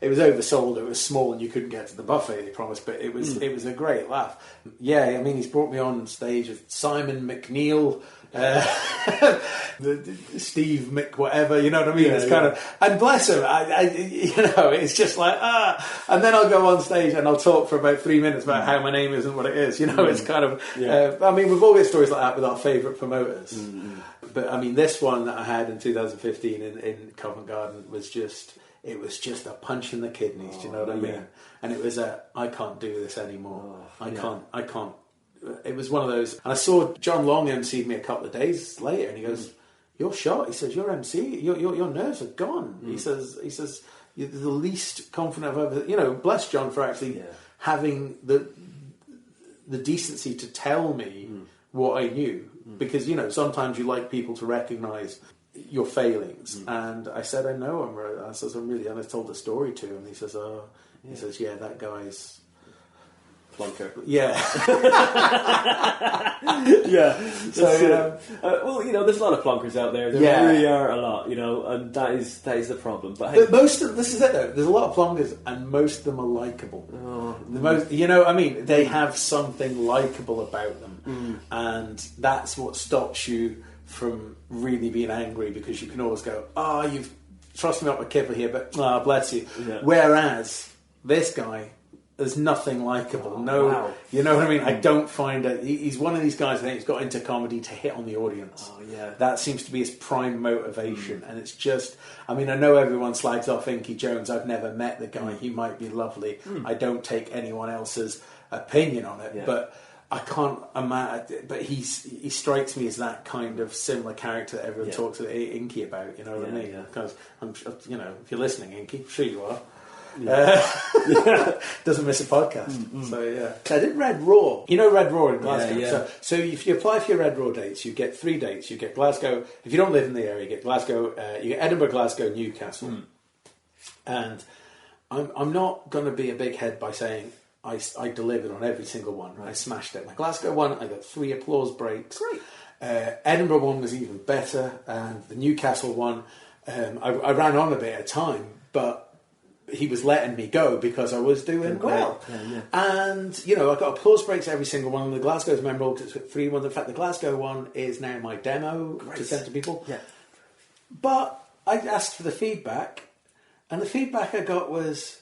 it was oversold. It was small, and you couldn't get to the buffet. They promised, but it was a great laugh. Yeah, I mean, he's brought me on stage with Simon McNeil. Steve Mc whatever, you know what I mean? It's kind of, and bless him, it's just like and then I'll go on stage and I'll talk for about 3 minutes about how my name isn't what it is. You know, it's kind of. I mean, we've all got stories like that with our favourite promoters, but I mean, this one that I had in 2015 in Covent Garden was just. It was just a punch in the kidneys. Do you know what I mean? And it was I can't do this anymore. I can't. It was one of those, and I saw John Long MC'd me a couple of days later, and he goes, "You're shot." He says, "Your MC, your nerves are gone." He says, "You're the least confident I've ever." You know, bless John for actually having the decency to tell me what I knew, because you know sometimes you like people to recognise your failings, and I said, "I know." I says, "I'm really," and I told the story to him. He says, he says, "Yeah, that guy's." Flunker. Yeah. Yeah. So, well, you know, there's a lot of flunkers out there. There really are a lot, you know, and that is the problem. But most of this is it though. There's a lot of flunkers, and most of them are likable. You know, I mean, they have something likable about them, and that's what stops you from really being angry, because you can always go, you've trussed me up a kipper here, but bless you. Yeah. Whereas this guy. There's nothing likable. You know what I mean? I don't find it. He's one of these guys. I think he's got into comedy to hit on the audience. That seems to be his prime motivation, and it's just. I mean, I know everyone slags off Inky Jones. I've never met the guy. He might be lovely. I don't take anyone else's opinion on it, but I can't imagine. But he strikes me as that kind of similar character that everyone talks to Inky about. You know what I mean? Because you know, if you're listening, Inky, sure you are. Doesn't miss a podcast. So I did Red Raw. You know Red Raw in Glasgow. So if you apply for your Red Raw dates, you get 3 dates. You get Glasgow. If you don't live in the area, you get Glasgow. You get Edinburgh, Glasgow, Newcastle. And I'm not going to be a big head by saying I delivered on every single one. Right. I smashed it. My Glasgow one, I got 3 applause breaks. Great. Edinburgh one was even better, and the Newcastle one. I ran on a bit at a time, but he was letting me go because I was doing well. And, I got applause breaks every single one. The Glasgow's memorable because it's free ones. In fact, the Glasgow one is now my demo to send to people. Yeah. But I asked for the feedback, and the feedback I got was,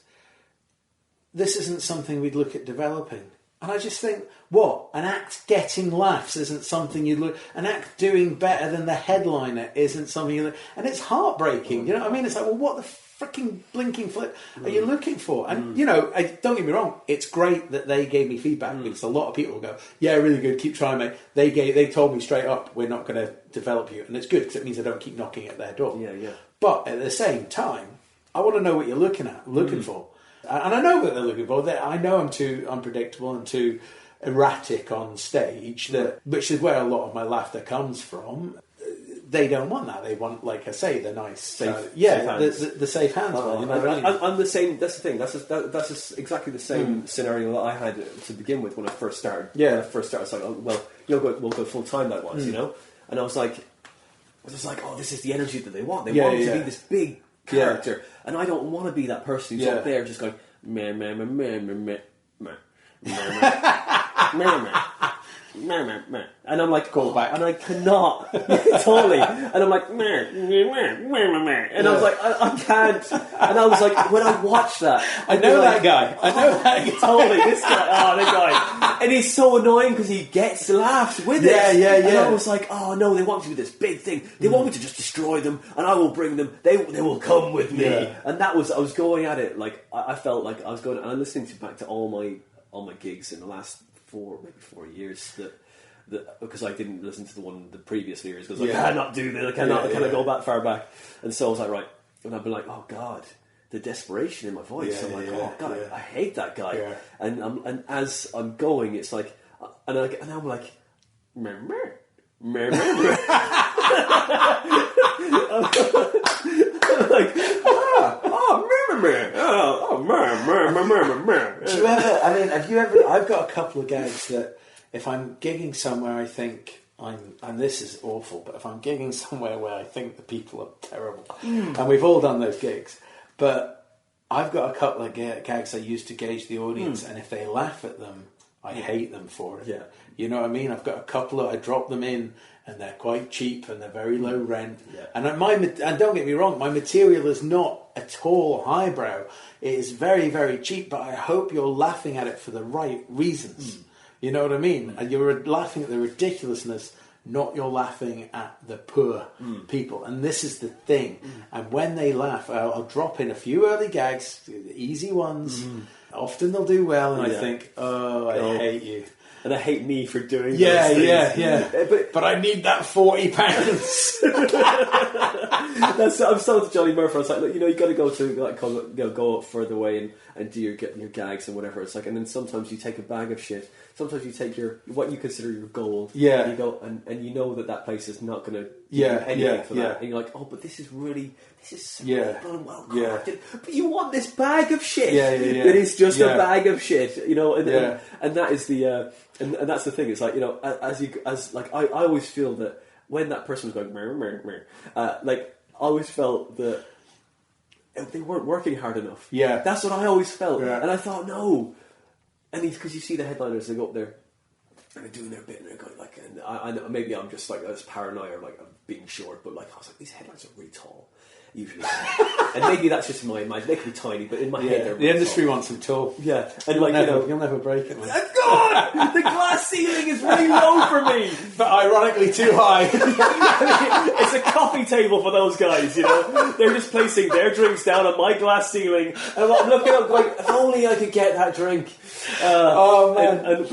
this isn't something we'd look at developing. And I just think, what? An act getting laughs isn't something you look... An act doing better than the headliner isn't something you look... And it's heartbreaking, you know what I mean? It's like, well, what the freaking blinking flip are you looking for? And, don't get me wrong, it's great that they gave me feedback because a lot of people go, yeah, really good, keep trying, mate. They told me straight up, we're not going to develop you. And it's good because it means I don't keep knocking at their door. Yeah. But at the same time, I want to know what you're looking for. And I know what they're looking for. I know I'm too unpredictable and too erratic on stage, which is where a lot of my laughter comes from. They don't want that. They want, like I say, the nice, safe hands. The safe hands. I'm the same. That's the thing. That's exactly the same scenario that I had to begin with when I first started. Yeah. When I first started, I was like, we'll go full time. That was, and I was like, oh, this is the energy that they want. They want to be this big character, and I don't want to be that person who's up there just going meh meh meh meh meh meh meh meh meh meh, and I'm like, go back, and I cannot totally, and I'm like meh meh meh meh meh, and I was like, I can't, and I was like, when I watched that, I know that guy, totally, this guy, and he's so annoying because he gets laughs with it, and I was like, oh no, they want to do this big thing, they want me to just destroy them, and I will bring them, they will come with me, and that was, I was going at it like, I felt like I was going, and I'm listening back to all my gigs in the last 4 years that because I didn't listen to the previous years because I cannot do this, I cannot go that far back, and so I was like, right, and I've been like, oh god, the desperation in my voice, I'm like, oh god, I hate that guy, and as I'm going, it's like, and I'm like, meh, meh, meh, meh, I'm like, do you ever? I mean, have you ever? I've got a couple of gags that if I'm gigging somewhere, I think and this is awful, but if I'm gigging somewhere where I think the people are terrible, and we've all done those gigs, but I've got a couple of gags I use to gauge the audience, and if they laugh at them, I hate them for it. Yeah. You know what I mean? I've got a couple I drop them in, and they're quite cheap, and they're very low rent. Yeah. And don't get me wrong, my material is not at all highbrow. It is very, very cheap, but I hope you're laughing at it for the right reasons. You know what I mean? And you're laughing at the ridiculousness, not you're laughing at the poor people. And this is the thing. And when they laugh, I'll drop in a few early gags, easy ones. Often they'll do well, and I think, oh, I hate you. And I hate me for doing those things. Yeah. But I need that £40. I'm still to Johnny Murphy. I was like, look, you got to go to go up further away and do your gags and whatever. It's like, and then sometimes you take a bag of shit. Sometimes you take what you consider your goal. Yeah. And you go and you know that place is not going to do anything for that. And you're like, oh, but this is so well crafted. But you want this bag of shit. That is just a bag of shit. And that is the. And that's the thing. It's like, I always feel that when that person was going, I always felt that they weren't working hard enough. Yeah, that's what I always felt. Yeah. And I thought, no, and because you see the headliners, they go up there and they're doing their bit, and they're going like, and I maybe I'm just like as paranoid or like I'm being short, but like I was like, these headliners are really tall. Usually, and maybe that's just my mind. They could be tiny, but in my head, they're the industry wants them tall. Yeah, and you'll never break it. God, the glass ceiling is really low for me, but ironically too high. It's a coffee table for those guys. They're just placing their drinks down on my glass ceiling, and I'm looking up like, if only I could get that drink. Oh man! And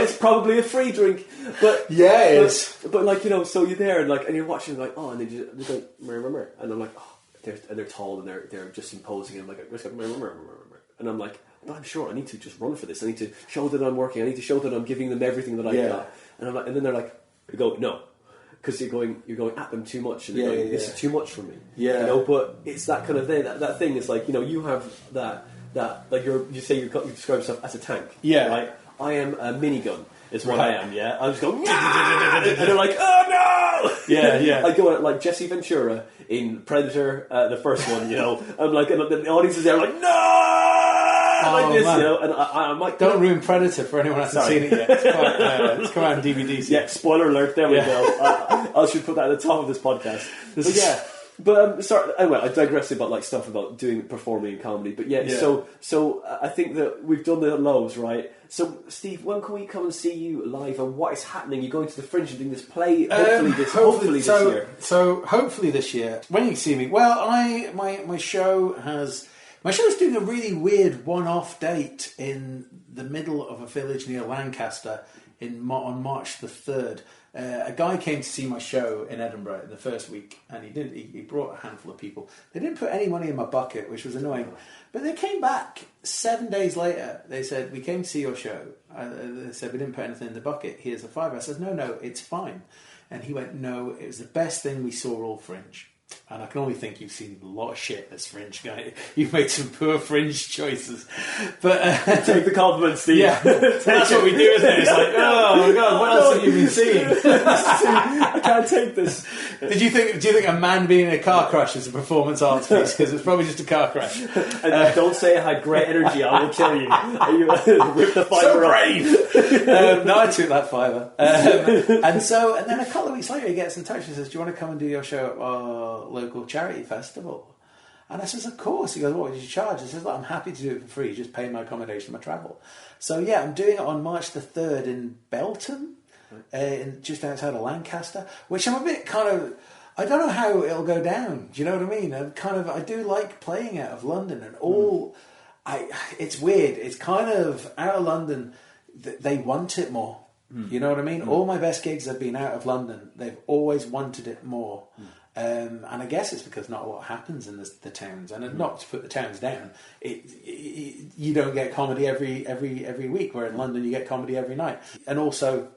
it's probably a free drink. But it is. But so you're there and you're watching like, oh, and they're like, and I'm like, oh, they're tall and they're just imposing, and I'm like, and I'm like, but I'm sure I need to just run for this. I need to show that I'm working. I need to show that I'm giving them everything that I got. And I'm like, and then they're like, you go, no, because you're going at them too much, and this is too much for me. Yeah, but it's that kind of thing. That thing is like, you have that like you describe yourself as a tank. Yeah, right. I am a minigun. is what I am, yeah. I just go, and they're like, oh no! Yeah. I go like Jesse Ventura in Predator, the first one, you know. I'm like, and the audience is there like, no! Like this, man. you know. And I might... Don't ruin Predator for anyone who hasn't seen it yet. It's come out on DVD. Yeah, spoiler alert, there we go. I should put that at the top of this podcast. But yeah. But sorry. Anyway, I digress about like stuff about performing in comedy. But yeah. So I think that we've done the lows, right? So Steve, when can we come and see you live? And what is happening? You're going to the Fringe and doing this play. Hopefully this year. So hopefully this year, when you see me, well, my show's doing a really weird one-off date in the middle of a village near Lancaster on March the 3rd. A guy came to see my show in Edinburgh in the first week, and he brought a handful of people. They didn't put any money in my bucket, which was annoying. But they came back 7 days later. They said, we came to see your show. They said, we didn't put anything in the bucket. Here's a £5. I said, no, it's fine. And he went, no, it was the best thing we saw all Fringe. And I can only think you've seen a lot of shit as Fringe guy. You've made some poor Fringe choices. But take the compliment, Steve. Yeah, that's what we do, isn't it? It's like, oh my god, what else have you been seeing? I can't take this. Do you think a man being in a car crash is a performance arts piece? Because it's probably just a car crash. And don't say I had great energy. I will kill you. Rip the fiver so brave. No, I took that fiver. And then a couple of weeks later, he gets in touch and says, "Do you want to come and do your show at our local charity festival?" And I says, "Of course." He goes, "What would you charge?" I says, "Look, I'm happy to do it for free. Just pay my accommodation, my travel." So yeah, I'm doing it on March the 3rd in Belton, just outside of Lancaster, which I'm a bit kind of... I don't know how it'll go down. Do you know what I mean? I do like playing out of London and all. It's weird. It's kind of out of London. They want it more. You know what I mean? All my best gigs have been out of London. They've always wanted it more. And I guess it's because not a lot happens in the towns. And not to put the towns down, you don't get comedy every week. Where in London you get comedy every night. And also,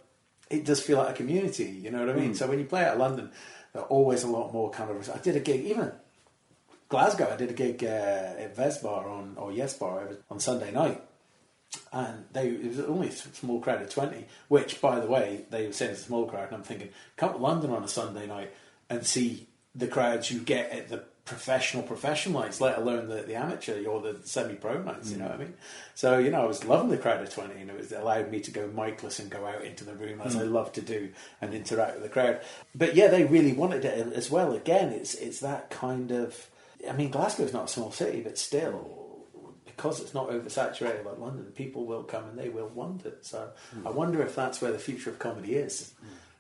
it does feel like a community. You know what I mean? So when you play out of London, there are always a lot more kind of... I did a gig, even Glasgow, I did a gig at Vesbar Yes Bar on Sunday night. And it was only a small crowd of 20, which, by the way, they were saying it's a small crowd, and I'm thinking, come to London on a Sunday night and see the crowds you get at the professional nights, let alone the amateur or the semi-pro nights, you know what I mean? So, I was loving the crowd of 20, and it allowed me to go micless and go out into the room, as I love to do, and interact with the crowd. But yeah, they really wanted it as well. Again, it's that kind of... I mean, Glasgow's not a small city, but still... Because it's not oversaturated like London, people will come and they will want it. So I wonder if that's where the future of comedy is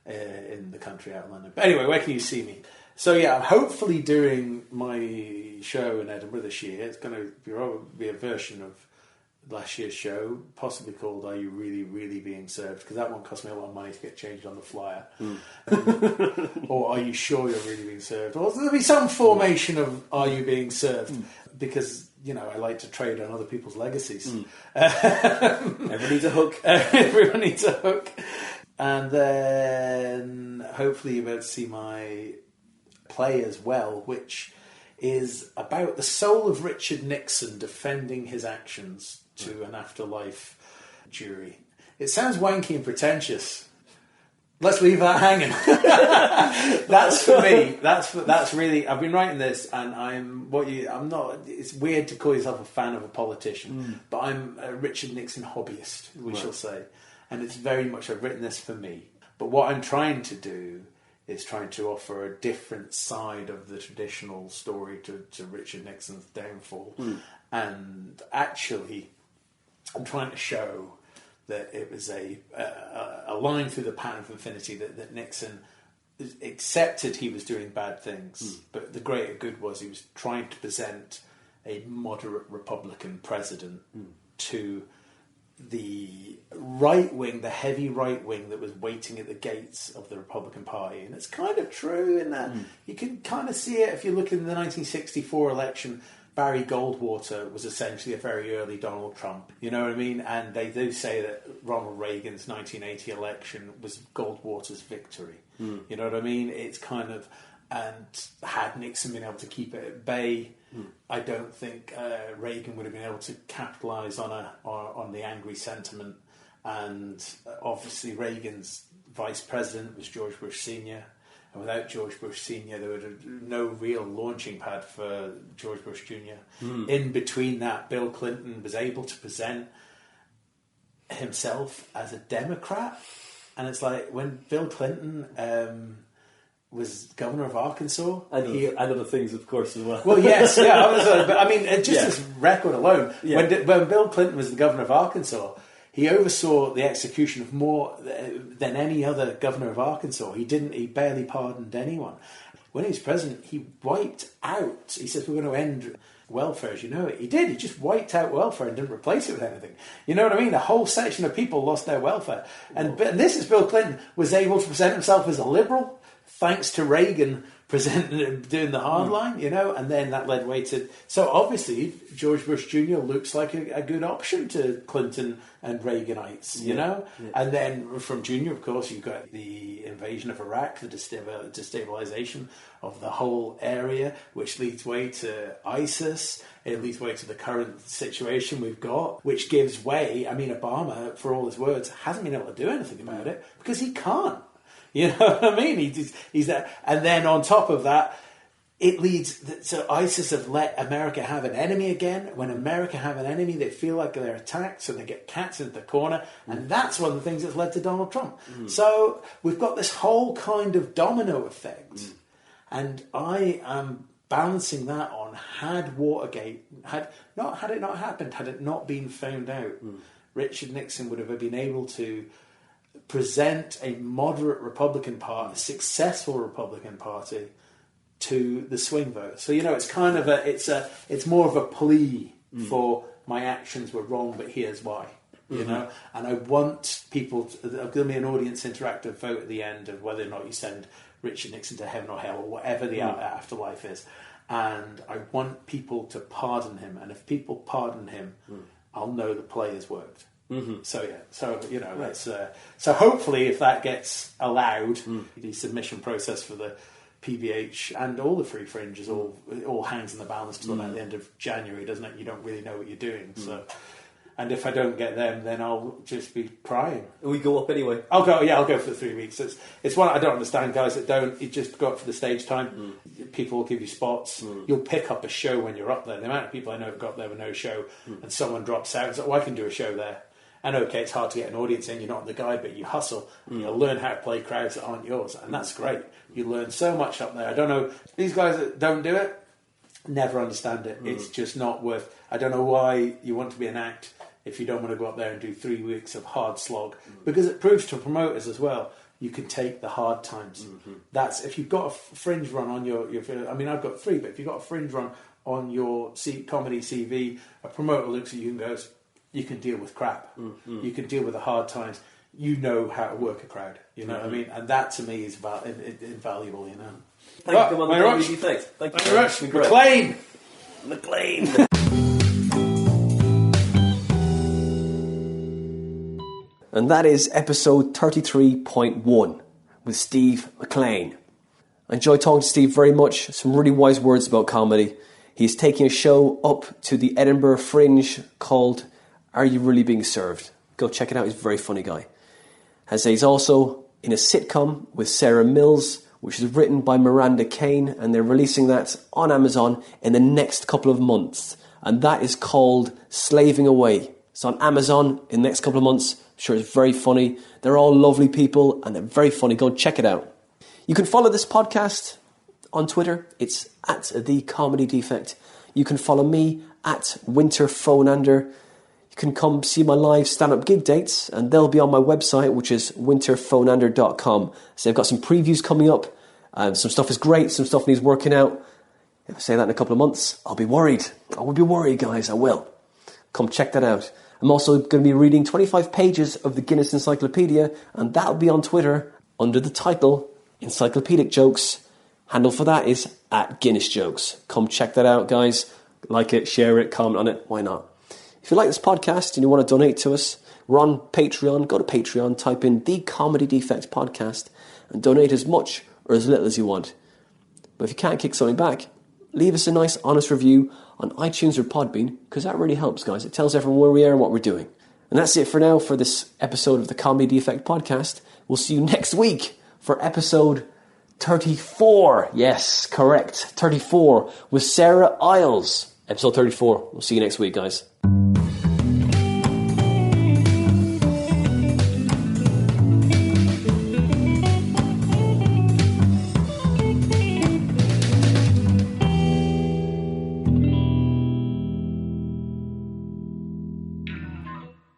in the country out of London. But anyway, where can you see me? So yeah, I'm hopefully doing my show in Edinburgh this year. It's going to be a version of last year's show, possibly called "Are You Really, Really Being Served?" Because that one cost me a lot of money to get changed on the flyer. Or "Are You Sure You're Really Being Served?" Or there'll be some formation of "Are You Being Served?" Because I like to trade on other people's legacies. Everyone needs a hook. Everyone needs a hook. And then hopefully you'll be able to see my play as well, which is about the soul of Richard Nixon defending his actions to an afterlife jury. It sounds wanky and pretentious. Let's leave that hanging. That's for me. That's really... I've been writing this, and I'm not... It's weird to call yourself a fan of a politician, but I'm a Richard Nixon hobbyist, we shall say. And it's very much... I've written this for me. But what I'm trying to do is trying to offer a different side of the traditional story to Richard Nixon's downfall. And actually, I'm trying to show... that it was a line through the pattern of infinity that Nixon accepted he was doing bad things, but the greater good was he was trying to present a moderate Republican president to the right wing, the heavy right wing that was waiting at the gates of the Republican Party. And it's kind of true in that you can kind of see it if you look in the 1964 election. Barry Goldwater was essentially a very early Donald Trump, you know what I mean? And they do say that Ronald Reagan's 1980 election was Goldwater's victory. You know what I mean? It's kind of... And had Nixon been able to keep it at bay, I don't think Reagan would have been able to capitalise on the angry sentiment And obviously Reagan's vice president was George Bush Sr., and without George Bush Sr., there would have no real launching pad for George Bush Jr. In between that, Bill Clinton was able to present himself as a Democrat. And it's like, when Bill Clinton was governor of Arkansas... And other things, of course, as well. Well, yes, yeah. But I mean, just his record alone. Yeah. When Bill Clinton was the governor of Arkansas... He oversaw the execution of more than any other governor of Arkansas. He barely pardoned anyone. When he was president, he wiped out. He says, we're going to end welfare as you know it. He did. He just wiped out welfare and didn't replace it with anything. You know what I mean? A whole section of people lost their welfare. And this is Bill Clinton was able to present himself as a liberal, thanks to Reagan doing the hard line, and then that led way to... So obviously, George Bush Jr. looks like a good option to Clinton and Reaganites, Yeah. And then from Jr., of course, you've got the invasion of Iraq, the destabilization of the whole area, which leads way to ISIS. It leads way to the current situation we've got, which gives way... I mean, Obama, for all his words, hasn't been able to do anything about it because he can't. You know what I mean? He's there. And then on top of that, it leads... So ISIS have let America have an enemy again. When America have an enemy, they feel like they're attacked, so they get cats into the corner. And that's one of the things that's led to Donald Trump. So we've got this whole kind of domino effect. And I am balancing that on had Watergate... Had it not happened, had it not been found out, Richard Nixon would have been able to... present a moderate Republican Party, a successful Republican Party, to the swing vote. So it's kind of it's more of a plea for my actions were wrong, but here's why. You know, and I want people. There'll be an audience interactive vote at the end of whether or not you send Richard Nixon to heaven or hell or whatever the afterlife is, and I want people to pardon him. And if people pardon him, I'll know the play has worked. So that's so hopefully if that gets allowed, the submission process for the PBH and all the Free Fringe is all hangs in the balance till about the end of January, doesn't it? You don't really know what you're doing. So, and if I don't get them, then I'll just be crying. We go up anyway. I'll go for the 3 weeks. It's one I don't understand, guys that don't. You just go up for the stage time. People will give you spots. You'll pick up a show when you're up there. The amount of people I know have got there with no show, and someone drops out and says, "Oh, I can do a show there." And okay, it's hard to get an audience in, you're not the guy, but you hustle. You'll learn how to play crowds that aren't yours, and that's great. You learn so much up there. I don't know, these guys that don't do it, never understand it. It's just not worth... I don't know why you want to be an act if you don't want to go up there and do 3 weeks of hard slog, because it proves to promoters as well, you can take the hard times. That's... If you've got a fringe run on your... I mean, I've got 3, but if you've got a fringe run on your comedy CV, a promoter looks at you and goes... You can deal with crap. You can deal with the hard times. You know how to work a crowd. You know what I mean? And that to me is invaluable. You know. Thank you very much. Thank you very much. McLean. And that is episode 33.1 with Steve McLean. I enjoyed talking to Steve very much. Some really wise words about comedy. He's taking a show up to the Edinburgh Fringe called Are You Really Being Served? Go check it out. He's a very funny guy. As he's also in a sitcom with Sarah Mills, which is written by Miranda Kane, and they're releasing that on Amazon in the next couple of months. And that is called Slaving Away. It's on Amazon in the next couple of months. I'm sure it's very funny. They're all lovely people, and they're very funny. Go check it out. You can follow this podcast on Twitter. It's at The Comedy Defect. You can follow me at WinterPhonander. You can come see my live stand-up gig dates, and they'll be on my website, which is winterphonander.com. So I've got some previews coming up. Some stuff is great, some stuff needs working out. If I say that in a couple of months, I'll be worried. I will be worried, guys, I will. Come check that out. I'm also going to be reading 25 pages of the Guinness Encyclopedia, and that'll be on Twitter under the title Encyclopedic Jokes. Handle for that is at Guinness Jokes. Come check that out, guys. Like it, share it, comment on it. Why not? If you like this podcast and you want to donate to us, we're on Patreon. Go to Patreon, type in The Comedy Defect Podcast, and donate as much or as little as you want. But if you can't kick something back, leave us a nice, honest review on iTunes or Podbean, because that really helps, guys. It tells everyone where we are and what we're doing. And that's it for now for this episode of the Comedy Defect Podcast. We'll see you next week for episode 34. Yes, correct. 34 with Sarah Isles. Episode 34. We'll see you next week, guys.